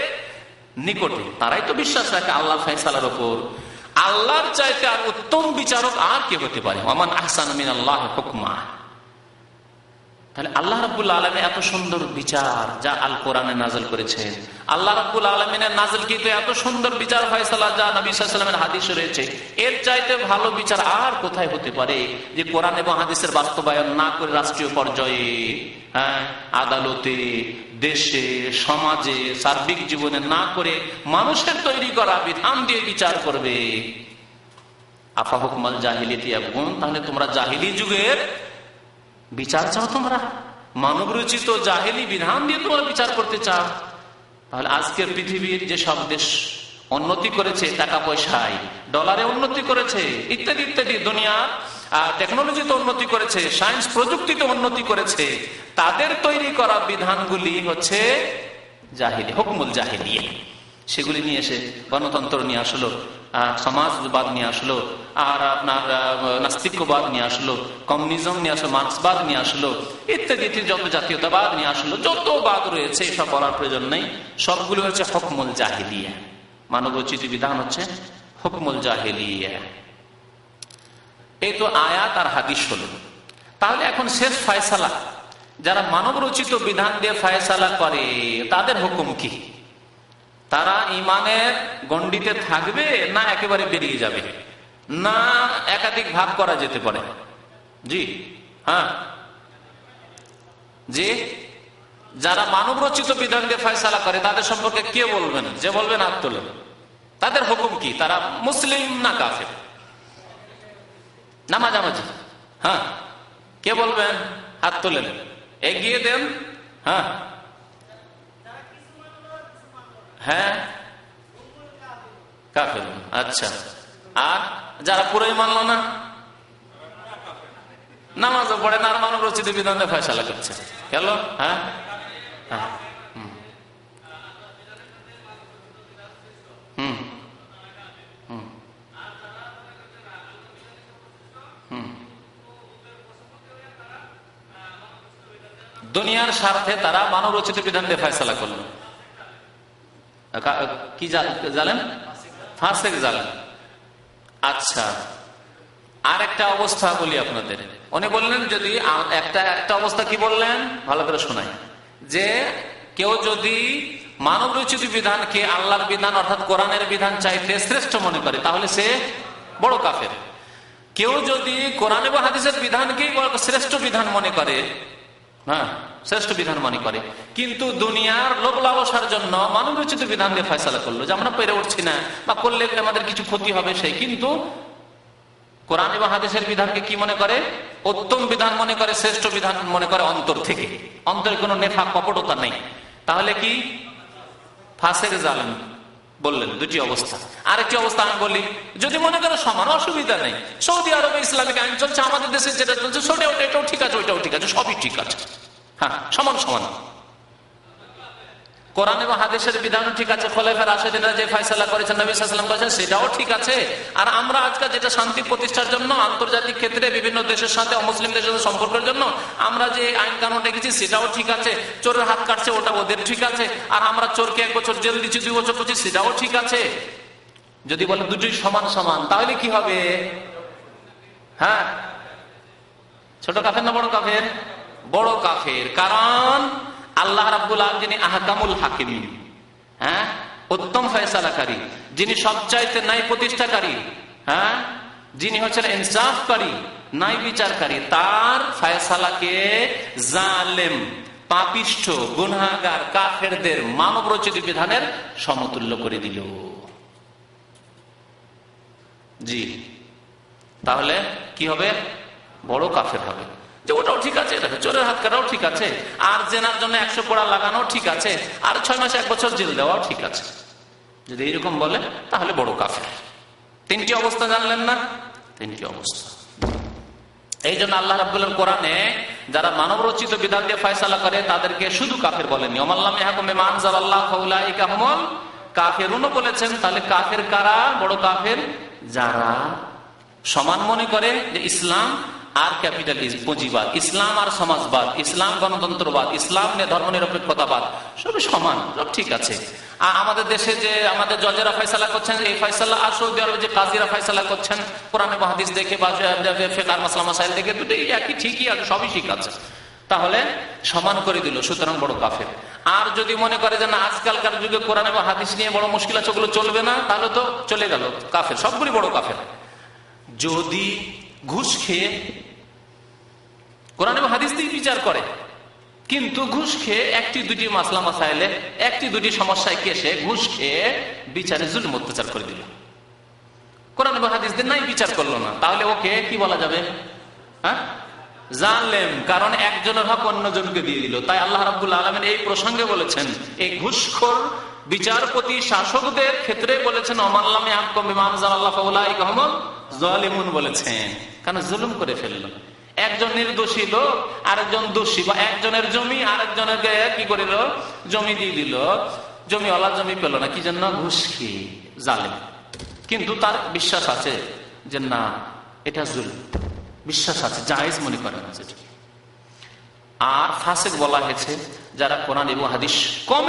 Speaker 2: নিকটে, তারাই তো বিশ্বাস রাখে আল্লাহর ফয়সালার উপর। আল্লাহর চাইতে আর উত্তম বিচারক আর কে হতে পারে? ওমান আহসানু মিনাল্লাহি হুকমা। তাহলে আল্লাহ রাব্বুল আলামিন এত সুন্দর বিচার যা আল কোরআনে নাযিল করেছেন, আল্লাহ রাব্বুল আলামিনের নাযিলকৃত এত সুন্দর বিচার ফয়সালা যা নবী সাল্লাল্লাহু আলাইহি ওয়াসাল্লামের হাদিসে রয়েছে, এর চাইতে ভালো বিচার আর কোথায় হতে পারে? যে কোরআন এবং হাদিসের বাস্তবায়ন না করে রাষ্ট্রীয় পর্যায়ে, আদালতে, দেশে, সমাজে, সার্বিক জীবনে না করে মানুষের তৈরি করা বিধান দিয়ে বিচার করবে। আফা হুকমাল জাহিলিয়াতি ইয়াবগুন, তাহলে তোমরা জাহিলি যুগের বিচার চাও, তোমরা মানব রচিত জাহেলি বিধান দিয়ে তোমরা বিচার করতে চাও। তাহলে আজকের পৃথিবীর যে সব দেশ উন্নতি করেছে, টাকা পয়সায়, ডলারে উন্নতি করেছে, ইত্যাদি ইত্যাদি, দুনিয়া টেকনোলজিতে উন্নতি করেছে, সায়েন্স প্রযুক্তিতে উন্নতি করেছে, তাদের তৈরি করা বিধানগুলি হচ্ছে জাহিলি, হুকমুল জাহিলিয়া। সেগুলি নিয়ে এসে গণতন্ত্র নিয়ে আসলো, সমাজবাদ নিয়ে আসলো, আর আপনার নাস্তিকবাদ নিয়ে আসলো, কমিউনিজম নিয়ে আসলো, মার্ক্সবাদ নিয়ে আসলো, ইত্যাদি ইত্যাদি, যত জাতীয়তাবাদ নিয়ে আসলো, যত বাদ রয়েছে এসব বলার প্রয়োজন নেই। সবগুলো হচ্ছে হুকমুল জাহিলিয়া, মানব রচিত বিধান হচ্ছে হুকমুল জাহিলিয়া। এই তো আয়াত আর হাদিস হলো। তাহলে এখন শেষ ফয়সালা, যারা মানব রচিত বিধান দিয়ে ফয়সালা করে তাদের হুকুম কি? তারা ইমানের গণ্ডিতে থাকবে না একেবারে বেরিয়ে যাবে, না একাধিক ভাগ করা যেতে পারে? জি হ্যাঁ, যে যারা মানব রচিত বিধান দিয়ে ফয়সালা করে তাদের সম্পর্কে কে বলবেন? যে বলবেন হাত তোলেন। তাদের হুকুম কি? তারা মুসলিম না কাফের? না মাঝামাঝি? হ্যাঁ, কে বলবেন? হাত তোলেন, এগিয়ে দেন। হ্যাঁ হ্যাঁ, কাফের। আচ্ছা, আর যারা পুরোই মানলো না, নামাজও পড়ে না, আর মানব রচিত বিধানে ফয়সালা করছে, গেল? হ্যাঁ হ্যাঁ, দুনিয়ার স্বার্থে তারা মানব রচিত বিধান দিয়ে ফয়সালা করলো। কি জানেন? ফাসেক জালেম। আচ্ছা, আর একটা অবস্থা বলি আপনাদের। উনি বললেন যদি একটা অবস্থা কি বললেন ভালো করে শোনাই, যে কেউ যদি মানব রচিত বিধানকে আল্লাহর বিধান অর্থাৎ কোরআনের বিধান চাইতে শ্রেষ্ঠ মনে করে তাহলে সে বড় কাফের। কেউ যদি কোরআন এবং হাদিসের বিধানকেই শ্রেষ্ঠ বিধান মনে করে, হ্যাঁ শ্রেষ্ঠ বিধান মনে করে, কিন্তু দুনিয়ার লোভ লালসার জন্য মানব রচিত বিধান দিয়ে ফয়সালা করলো যে আমরা পেরে উঠছি না বা করলে আমাদের কিছু ক্ষতি হবে, সেই কিন্তু কোরআন এবং হাদিসের বিধানকে কি মনে করে? উত্তম বিধান মনে করে, শ্রেষ্ঠ বিধান মনে করে অন্তর থেকে, অন্তরে কোনো নেফাক কপটতা নেই, তাহলে কি ফাসেক জালেম বললেন। দুটি অবস্থা। আরেকটি অবস্থা আমি বলি, যদি মনে করো সমান, অসুবিধা নেই, সৌদি আরবে ইসলামিক আইন চলছে, আমাদের দেশে যেটা চলছে এটাও ঠিক আছে, ওইটাও ঠিক আছে, সবই ঠিক আছে, হ্যাঁ সমান সমান। কোরআন এবং হাদিসের বিধানও ঠিক আছে, খোলাফায়ে রাশিদিনরা যে ফয়সালা করেছেন, নবী সাল্লাল্লাহু আলাইহি ওয়াসাল্লাম করেছেন, সেটাও ঠিক আছে। আর আমরা আজকাল যেটা শান্তি প্রতিষ্ঠার জন্য আন্তর্জাতিক ক্ষেত্রে বিভিন্ন দেশের সাথে অমুসলিম দেশের সাথে সম্পর্কের জন্য আমরা যে আইন কানুন রেখেছি সেটাও ঠিক আছে। চোরের হাত কাটছে ওটা ওদের ঠিক আছে, আর আমরা চোরকে 1 বছর জেল দিচ্ছি, 2 বছর করছি, সেটাও ঠিক আছে। যদি বলে দুটোই সমান সমান, তাহলে কি হবে? হ্যাঁ, ছোট কাফের না বড় কাফের? বড় কাফের। কারণ আল্লাহ রাব্বুল আলামিন যিনি আহকামুল হাকিমিন, হ্যাঁ উত্তম ফয়সালাকারী, যিনি সবচাইতে ন্যায় প্রতিষ্ঠাকারী, হ্যাঁ যিনি হচ্ছেন ইনসাফকারী, ন্যায় বিচারকারী, তার ফয়সালাকে জালেম, পাপিষ্ঠ, গুনাহগার, কাফেরদের মানব রচিত বিধানের সমতুল্য করে দিল। জি, তাহলে কি হবে? বড় কাফের হবে। যে ওটাও ঠিক আছে, চোরের হাত কাটাও ঠিক আছে, আর জেনার জন্য 100 কোড়া লাগানো ঠিক আছে, আর 6 মাস 1 বছর জেল দেওয়াও ঠিক আছে। যদি এইরকম বলে তাহলে বড় কাফের। 3টি অবস্থা জানলেন না? 3টি অবস্থা। এই জন্য আল্লাহ রাব্বুল আলামিন কোরআনে যারা মানব রচিত বিধান দিয়ে ফয়সালা করে তাদেরকে শুধু কাফের বলেননি, ওমাল্লাম ইয়াহকুম বিমা আনজালাল্লাহু ফাউলাইকা হুমুল কাফিরুন বলেছেন। তাহলে কাফের কারা? বড় কাফের যারা সমান মনে করে যে ইসলাম আর ক্যাপিটালিজম, পুঁজিবাদ, ইসলাম আর সমাজবাদ, ইসলাম গণতন্ত্রবাদ, ইসলাম ধর্ম নিরপেক্ষতাবাদ সবই সমান, সব ঠিক আছে। আর আমাদের দেশে যে আমাদের জজেরা ফয়সালা করছেন, এই ফয়সালা আর সৌদি আরবে যে কাজীরা ফয়সালা করছেন কোরআন এবং হাদিস দেখে বা ফিকহ আর মাসলা মাসাইল দেখে, দুটোই একই, ঠিকই আছে, সবই ঠিক আছে। তাহলে সমান করে দিল, সুতরাং বড় কাফের। আর যদি মনে করে যে না আজকালকার যুগে কোরআন এবং হাদিস নিয়ে বড় মুশকিল আছে, ওগুলো চলবে না, তাহলে তো চলে গেল, কাফের, সবগুলি বড় কাফের। যদি ঘুষ খেয়ে কোরআন এবং হাদিস দিয়ে বিচার করে, কিন্তু ঘুষ খেয়ে 1-2টি মাসলা মাসাইলে 1-2টি সমস্যায় কেসে ঘুষ খেয়ে বিচারে জুলুম অত্যাচার করে দিল, কোরআন এবং হাদিস দিয়ে নাই বিচার করলো না, তাহলে ওকে কি বলা যাবে? হ্যাঁ, জালেম। কারণ একজনের হক অন্যজনকে দিয়ে দিল। তাই আল্লাহ রাব্বুল আলামিন এই প্রসঙ্গে বলেছেন, এই ঘুষখোর বিচারপতি শাসকদের ক্ষেত্রে বলেছেন ওমাল্লাম ইয়াহকুম বিমা আনজালাল্লাহু ফাউলাইকা হুমুল জালিমুন বলেছেন, কারণ জুলুম করে ফেলল। একজন নির্দোষী লোক আরেকজন দোষী, বা একজনের জমি আরেকজনের কি করিল? জমি দিয়ে দিল। জমিওয়ালা জমি পেল না, কি জন্য? ঘুষ খেয়ে, জালেম। কিন্তু তার বিশ্বাস আছে যে না এটা জুলুম, বিশ্বাস আছে, জায়েজ মনে করেন আছে। আর ফাসিক বলা হয়েছে যারা কোরআন এবং হাদিস কম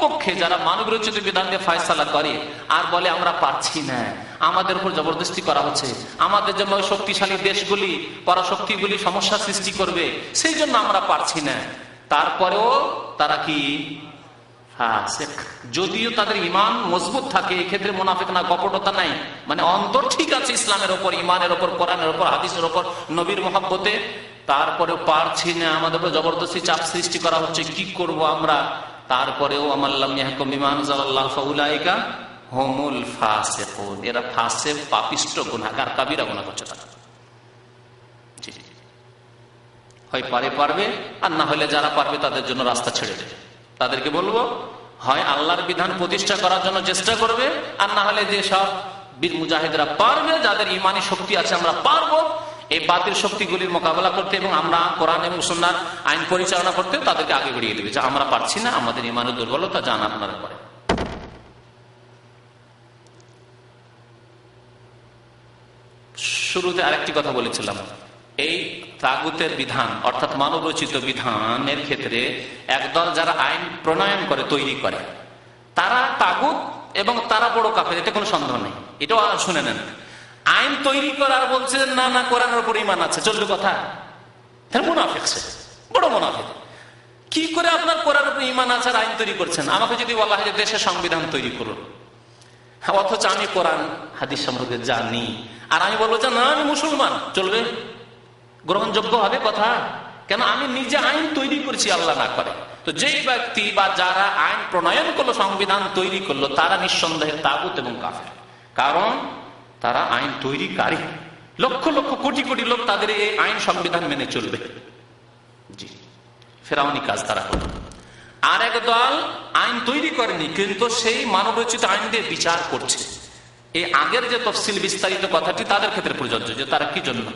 Speaker 2: পক্ষে যারা মানব রচিত বিধান দিয়ে ফয়সালা করে আর বলে আমরা পারছি না, আমাদের উপর জবরদস্তি করা হচ্ছে, আমাদের জন্য শক্তিশালী দেশগুলি পরাশক্তিগুলি সমস্যা সৃষ্টি করবে, সেই জন্য আমরা পারছি না। তারপরেও তারা কি ফাসিক, যদিও তাদের ঈমান মজবুত থাকে, এক্ষেত্রে মুনাফিক না, কপটতা নাই, মানে অন্তর ঠিক আছে ইসলামের ওপর, ঈমানের ওপর, কোরআনের ওপর, হাদিসের ওপর, নবীর মহব্বতে, তারপরেও পারছি না, আমাদের উপর জবরদস্তি চাপ সৃষ্টি করা হচ্ছে, কি করব আমরা? তারপরেও আমাল্লাম ইয়াহকুম বিমা আনজালাল্লাহু ফাউলাইকা হুমুল ফাসিকুন, এরা ফাসিক, পাপিষ্ট, গুনাহগার, কাবিরা গুনাহ করছে তারা। হয় পারবে, আর না হলে যারা পারবে তাদের জন্য রাস্তা ছেড়ে দেবে। তাদেরকে বলবো হয় আল্লাহর বিধান প্রতিষ্ঠা করার জন্য চেষ্টা করবে, আর না হলে যে সব বীর মুজাহিদরা পারবে, যাদের ইমানি শক্তি আছে, আমরা পারবো এই বাতিল শক্তিগুলির মোকাবেলা করতে এবং আমরা কোরআন এবং সুন্নাহর আইন পরিচালনা করতে, তাদেরকে আগে বেরিয়ে দেবে যে আমরা পারছি না, আমাদের ইমানের দুর্বলতা, জান আপনারা করে। শুরুতে আরেকটি কথা বলেছিলাম, এই তাগুতের বিধান অর্থাৎ মানব রচিত বিধানের ক্ষেত্রে একদল যারা আইন প্রণয়ন করে, তৈরি করে, তারা তাগুত এবং তারা বড় কাফের, এতে কোনো সন্দেহ নেই। এটাও শুনে নেন, আইন তৈরি করার বলছে না না কোরআনের উপর ঈমান আছে, চলবে কথা? মুনাফিক, বড় মুনাফিক। কি করে আপনার কোরআনের উপর ঈমান আছে আর আইন তৈরি করছেন? আমাকে যদি বলা হয় যে দেশের সংবিধান তৈরি করুন, অথচ আমি কোরআন হাদিস সম্পর্কে জানি, আর আমি বলবো যে না আমি মুসলমান, চলবে? গ্রহণযোগ্য হবে কথা? কেন? আমি নিজে আইন তৈরি করছি, আল্লাহ না করে। তো যেই ব্যক্তি বা যারা আইন প্রণয়ন করলো, সংবিধান তৈরি করলো, তারা নিঃসন্দেহে তাগুত এবং কাফের। কারণ তারা আইন তৈরিকারী, লক্ষ লক্ষ কোটি কোটি লোক তাদের এই আইন সংবিধান মেনে চলবে। জি, ফেরাউনি কাজ তারা করল। আর এক দল আইন তৈরি করেনি, কিন্তু সেই মানবরচিত আইন দিয়ে বিচার করছে। এই আগের যে তফসিল বিস্তারিত কথাটি তাদের ক্ষেত্রে প্রযোজ্য, যে তারা কি জন্য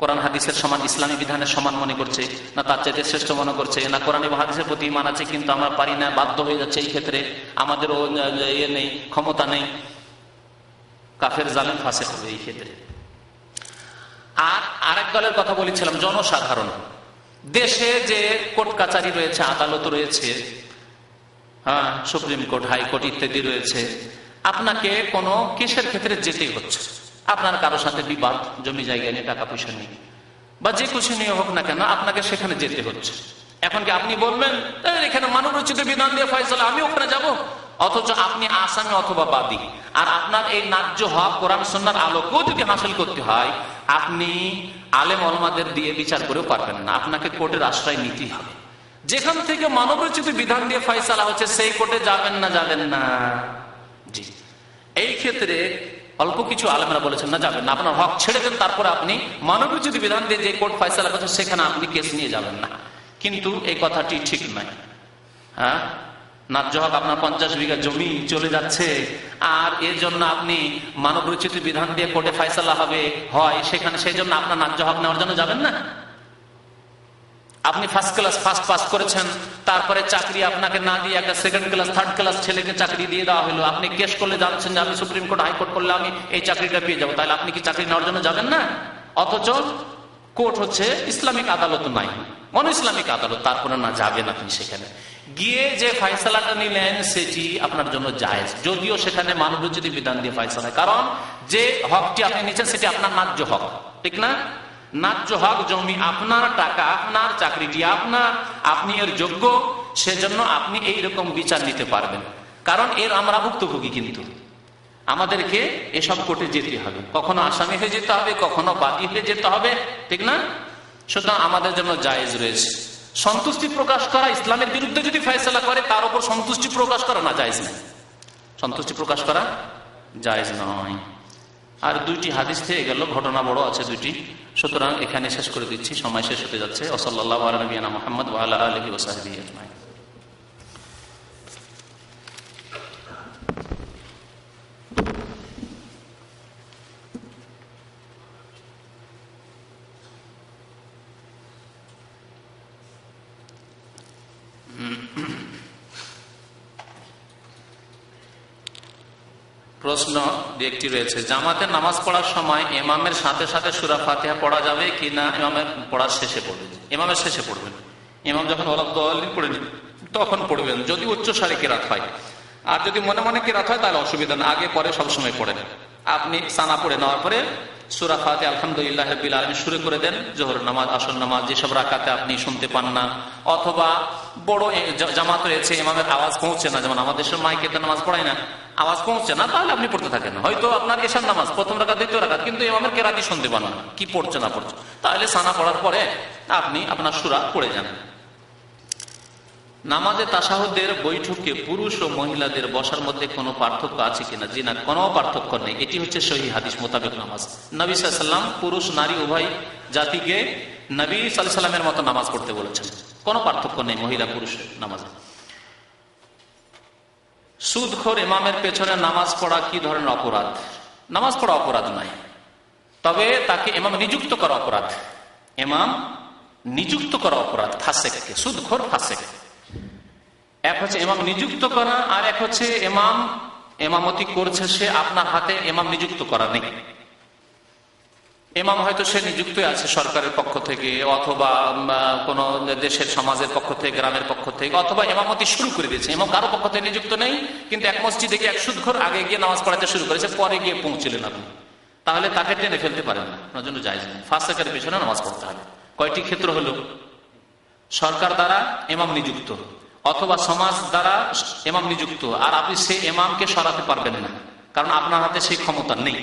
Speaker 2: কোরআন হাদিসের সমান, ইসলামী বিধানের সমান মনে করছে, না তার চাইতে শ্রেষ্ঠ মনে করছে, না কোরআন এবং হাদিসের প্রতি ঈমান আছে কিন্তু আমরা পারি না, বাধ্য হয়ে যাচ্ছে, এই ক্ষেত্রে আমাদেরও ইয়ে নেই, ক্ষমতা নেই। কাফের, জালেম, ফাসিক হবে এই ক্ষেত্রে। আর আরেক দলের কথা বলেছিলাম, জনসাধারণ। দেশে যে কোর্ট কাচারি রয়েছে, আদালত রয়েছে, হ্যাঁ, সুপ্রিম কোর্ট, হাইকোর্ট ইত্যাদি রয়েছে, আপনাকে কোনো কেসের ক্ষেত্রে যেতেই হচ্ছে। আপনার কারো সাথে বিবাদ, জমি জায়গা নিয়ে, টাকা পয়সা নিয়ে, বা যে কিছু নিয়ে হোক না কেন, আপনাকে সেখানে যেতে হচ্ছে। এখন কি আপনি বলবেন এখানে মানব রচিত বিধান দিয়ে ফয়সালা, আমি ওখানে যাব? অথচ আপনি আসামি অথবা বাদী, আর আপনার এই ন্যায্য হক কোরআন সুন্নাহর আলোকেও যদি হাসিল করতে হয়, আপনি আলেম ওলামাদের দিয়ে বিচার করেও পারবেন না, আপনাকে কোর্টের আশ্রয় নিতেই হবে। যেখান থেকে মানব রচিত বিধান দিয়ে ফয়সালা হচ্ছে সেই কোর্টে যাবেন না? জি। এই ক্ষেত্রে অল্প কিছু আলেমরা বলেছেন না, যাবেন না, আপনার হক ছেড়ে দেন, তারপরে আপনি মানবিক যদি বিধান দিয়ে যে কোর্ট ফয়সালা করছে সেখানে আপনি কেস নিয়ে যাবেন না। কিন্তু এই কথাটি ঠিক নয়। হ্যাঁ, ন্যায্য হক আপনার 50 বিঘা জমি চলে যাচ্ছে, আর এর জন্য আপনি মানব রচিত বিধান দিয়ে কোর্টে ফয়সালা হয় সেখানে, সেই জন্য আপনার ন্যায্য হক নেওয়ার জন্য যাবেন না। আপনি ফার্স্ট পাস করেছেন, তারপরে চাকরি আপনাকে না দিয়ে একটা সেকেন্ড ক্লাস থার্ড ক্লাস ছেলেকে চাকরি দিয়ে দেওয়া হলো, আপনি কেস করলে জানছেন যে আমি সুপ্রিম কোর্ট হাইকোর্ট করলে আমি এই চাকরিটা পেয়ে যাবো, তাহলে আপনি কি চাকরি নেওয়ার জন্য যাবেন না? অথচ কোর্ট হচ্ছে ইসলামিক আদালত নাই, অন ইসলামিক আদালত, তারপরে না যাবেন আপনি সেখানে গিয়ে যে ফয়সালাটা নিলেন সেটি আপনার জন্য জায়েজ, যদিও সেখানে মানবরচিত বিধান দিয়ে ফয়সালা, কারণ যে হকটি আপনি নিচ্ছেন সেটি আপনার ন্যায্য হক, ঠিক না? ন্যায্য হক, জমি আপনার, টাকা আপনার, চাকরিটি আপনার, আপনি এর যোগ্য, সেজন্য আপনি এইরকম বিচার নিতে পারবেন। কারণ এর আমরা ভুক্তভোগী, কিন্তু আমাদেরকে এসব কোর্টে যেতে হবে, কখনো আসামি হয়ে যেতে হবে, কখনো বাদী হয়ে যেতে হবে, ঠিক না? সুতরাং আমাদের জন্য জায়েজ রয়েছে। সন্তুষ্টি প্রকাশ করা, ইসলামের বিরুদ্ধে যদি ফয়সালা করে তার উপর সন্তুষ্টি প্রকাশ করা না জায়েজ নয়, সন্তুষ্টি প্রকাশ করা জায়েজ নয়। আর দুইটি হাদিস থেকে গেল, ঘটনা বড় আছে দুইটি, সুতরাং এখানে শেষ করে দিচ্ছি, সময় শেষ হতে যাচ্ছে। ওয়াসাল্লাল্লাহু আলা নবিয়িনা মুহাম্মদ ওয়া আলা আলিহি ওয়া সাহবিহি আজমাইন। প্রশ্ন একটি রয়েছে, জামাতে নামাজ পড়ার সময় ইমামের সাথে সাথে সূরা ফাতিহা পড়া যাবে কি না? ইমামের পড়ার শেষে পড়বেন, ইমামের শেষে পড়বেন। ইমাম যখন ওয়ালাদ-দাল্লিন পড়েন তখন পড়বেন, যদি উচ্চস্বরে কিরাত হয়। আর যদি মনে মনে কিরাত হয় তাহলে অসুবিধা না, আগে পরে সবসময় পড়েন। আপনি সানা পড়ে নেওয়ার পরে সূরা ফাতিহা আলহামদুলিল্লাহ রাব্বিল আলামিন শুরু করে দেন। জোহর নামাজ, আসর নামাজ, যেসব রাকাতে আপনি শুনতে পান না, অথবা বড় জামাত রয়েছে ইমামের আওয়াজ পৌঁছে না, যেমন আমাদের দেশের মাইকেতে নামাজ পড়ায় না, আওয়াজ পৌঁছছে না, তাহলে আপনি পড়তে থাকেন। হয়তো আপনার এশার নামাজ প্রথম রাকাত দ্বিতীয় রাকাত, কিন্তু ইমামের কেরাতি শুনতে পান না, কি পড়ছে না পড়ছে, তাহলে সানা পড়ার পরে আপনি আপনার সূরা পড়ে যান। নামাজে তাশাহুদের বৈঠকে পুরুষ ও মহিলাদের বসার মধ্যে কোনো পার্থক্য আছে কিনা? জি না, কোনো পার্থক্য নেই। এটি হচ্ছে সহিহ হাদিস মোতাবেক নামাজ। নবী সাল্লাল্লাহু আলাইহি ওয়াসাল্লাম পুরুষ নারী উভয় জাতিকে নবী সাল্লাল্লাহু আলাইহি ওয়াসাল্লামের মতো নামাজ পড়তে বলেছেন, কোনো পার্থক্য নেই মহিলা পুরুষ নামাজে। সুদখোর ইমামের পেছনে নামাজ পড়া কি ধরনের অপরাধ? নামাজ পড়া অপরাধ নয়, তবে তাকে ইমাম নিযুক্ত করা অপরাধ। ইমাম নিযুক্ত করা অপরাধ ফাসেককে, সুদখোর ফাসেক। এক হচ্ছে ইমাম নিযুক্ত করা, আর এক হচ্ছে ইমামতি করছে সে, আপনার হাতে ইমাম নিযুক্ত করা নেই। ইমাম হয়তো সে নিযুক্ত আছে সরকারের পক্ষ থেকে, অথবা কোন দেশের সমাজের পক্ষ থেকে, গ্রামের পক্ষ থেকে, অথবা ইমামতি শুরু করে দিয়েছে, ইমাম কারো পক্ষ থেকে নিযুক্ত নেই, কিন্তু এক মসজিদে গিয়ে এক সুদখোর আগে গিয়ে নামাজ পড়াতে শুরু করেছে, পরে গিয়ে পৌঁছলেন আপনি, তাহলে তাকে টেনে ফেলতে পারেন না, আপনার জন্য জায়েজ নেই। ফাসেকের পেছনে নামাজ পড়তে হবে। কয়টি ক্ষেত্র হলো? সরকার দ্বারা ইমাম নিযুক্ত, অথবা সমাজ দ্বারা ইমাম নিযুক্ত, আর আপনি সেই ইমামকে সরাতে পারবেন না, কারণ আপনার হাতে সেই ক্ষমতা নেই।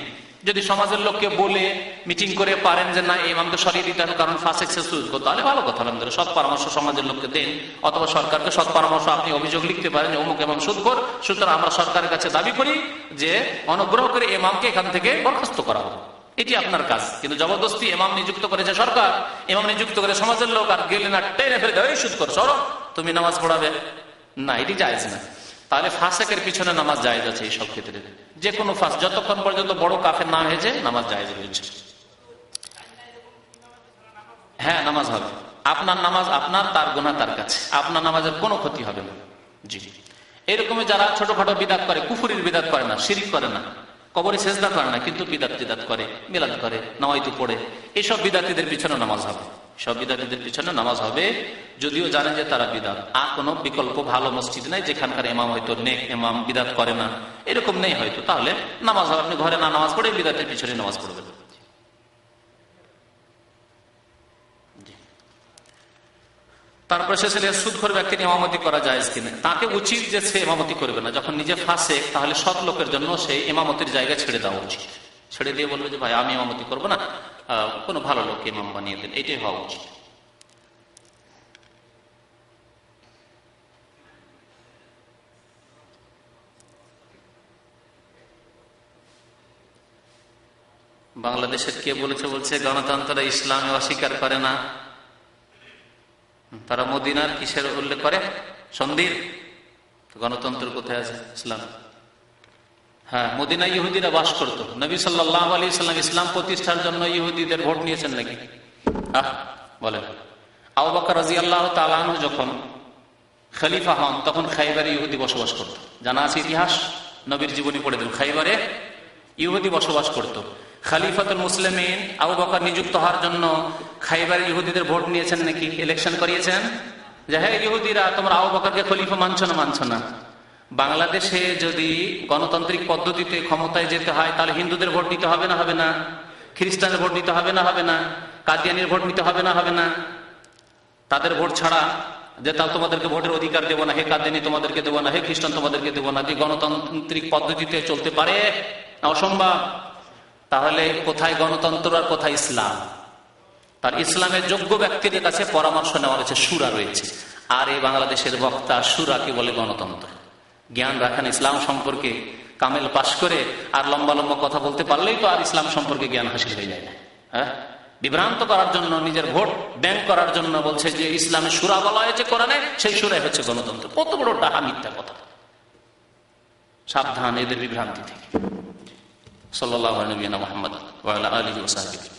Speaker 2: যদি সমাজের লোককে বলে মিটিং করে পারেন যে না এই ইমামকে সরিয়ে দিতে হবে কারণ ফাসেক সে সুদখোর, তাহলে ভালো কথা, আলহামদুলিল্লাহ, সৎ পরামর্শ সমাজের লোককে দেন, অথবা সরকারকে সৎ পরামর্শ, আপনি অভিযোগ লিখতে পারেন যে অমুক ইমাম সুদখোর, সুতরাং আমরা সরকারের কাছে দাবি করি যে অনুগ্রহ করে ইমামকে এখান থেকে বরখাস্ত করা হোক। এটি আপনার কাজ। কিন্তু জবরদস্তি ইমাম নিযুক্ত করেছে সরকার, ইমাম নিযুক্ত করে সমাজের লোক, আর গেলে না টেনে ফেলে দেয় সুদখোর সরো তুমি নামাজ পড়াবে না, এটি জায়েজ না। তাহলে ফাসেকের পিছনে নামাজ জায়েজ আছে এই সব ক্ষেত্রে, যে কোনো ফাস, যতক্ষণ পর্যন্ত বড় কাফের না হয়েছে নামাজ জায়েজ রয়েছে। হ্যাঁ, নামাজ হবে, আপনার নামাজ আপনার, তার গুনাহ তার কাছে, আপনার নামাজের কোনো ক্ষতি হবে না। জি, এরকমই যারা ছোটখাটো বিদাত করে, কুফুরির বিদাত করে না, শিরিক করে না, কবরে সেজদা করে না, কিন্তু বিদাত করে, মিলাদ করে, নামাইতু পড়ে, এইসব বিদাতীদের পিছনে নামাজ হবে। সব বিদাতীদের পিছনে নামাজ হবে, যদিও জানেন যে তারা বিদাত। আর কোনো বিকল্প ভালো মসজিদ নাই যেখানকার ইমাম হয়তো নেক ইমাম, বিদাত করে না, এরকম নেই হয়তো, তাহলে নামাজ হবে। আপনি ঘরে না নামাজ পড়ে বিদাতের পিছনে নামাজ পড়বেন। তারপরে সে ছেলে সুদখোর ব্যক্তির ইমামতি করা যায় কিনা? তাকে উচিত যে সে ইমামতি করবে না, যখন নিজে ফাসেক, তাহলে সৎ লোকের জন্য সেই ইমামতির জায়গা ছেড়ে দেওয়া উচিত। ছেড়ে দিয়ে বলবে যে ভাই আমি ইমামতি করবো না, কোনো ভালো লোককে ইমাম বানিয়ে দেন, এটাই হওয়া উচিত।
Speaker 1: বাংলাদেশের কে বলেছে? বলছে গণতন্ত্র ইসলামে অস্বীকার করে না। তারা মদিনার কিসের উল্লেখ করে? সন্ধির। গণতন্ত্র কোথায় আছে ইসলাম? হ্যাঁ, মদিনায় ইহুদিরা বাস করতো। নবী সাল্লাল্লাহু আলাইহি সাল্লাম ইসলাম প্রতিষ্ঠার জন্য ইহুদিদের ভোট নিয়েছেন নাকি? বলেন। আবু বকর রাদিয়াল্লাহু তাআলা আনহু যখন খলিফা হন তখন খাইবারে ইহুদি বসবাস করত। জানা আছে ইতিহাস, নবীর জীবনী পড়ে দিন। খাইবারে ইহুদি বসবাস করত। খলিফাতুল মুসলিমিন আবু বকর নিযুক্ত হওয়ার জন্য খাইবারে ইহুদিদের ভোট নিয়েছেন নাকি? ইলেকশন করিয়েছেন যে হ্যাঁ ইহুদিরা তোমরা আবু বকরকে খলিফা মানছো না। বাংলাদেশে যদি গণতান্ত্রিক পদ্ধতিতে ক্ষমতায় যেতে হয় তাহলে হিন্দুদের ভোট নিতে হবে না? হবে না? খ্রিস্টানের ভোট নিতে হবে না? হবে না? কাদিয়ানির ভোট নিতে হবে না? হবে না? তাদের ভোট ছাড়া যে তাহলে তোমাদেরকে ভোটের অধিকার দেবো না, হে কাদিয়ানি তোমাদেরকে দেবো না, হে খ্রিস্টান তোমাদেরকে দেবো না, যে গণতান্ত্রিক পদ্ধতিতে চলতে পারে? অসম্ভব। তাহলে কোথায় গণতন্ত্র আর কোথায় ইসলাম? তার ইসলামের যোগ্য ব্যক্তিদের কাছে পরামর্শ নেওয়া রয়েছে, শুরা রয়েছে। আর এই বাংলাদেশের বক্তা শুরাকে বলে গণতন্ত্র। জ্ঞান রাখেন ইসলাম সম্পর্কে, কামেল পাশ করে আর লম্বা লম্বা কথা বলতে পারলেই তো আর ইসলাম সম্পর্কে জ্ঞান হাসিল হয়ে যায় না। হ্যাঁ, বিভ্রান্ত করার জন্য, নিজের ভোট ব্যাংক করার জন্য বলছে যে ইসলামে সূরা বলা হয়েছে কোরআনে, সেই সূরাই হচ্ছে গণতন্ত্র। কত বড় ডাহা মিথ্যা কথা। সাবধান এদের বিভ্রান্তি থেকে। সাল্লাল্লাহু আলাইহি ওয়া সাল্লাম ওয়া আলা আলিহি ওয়া সাহবিহি।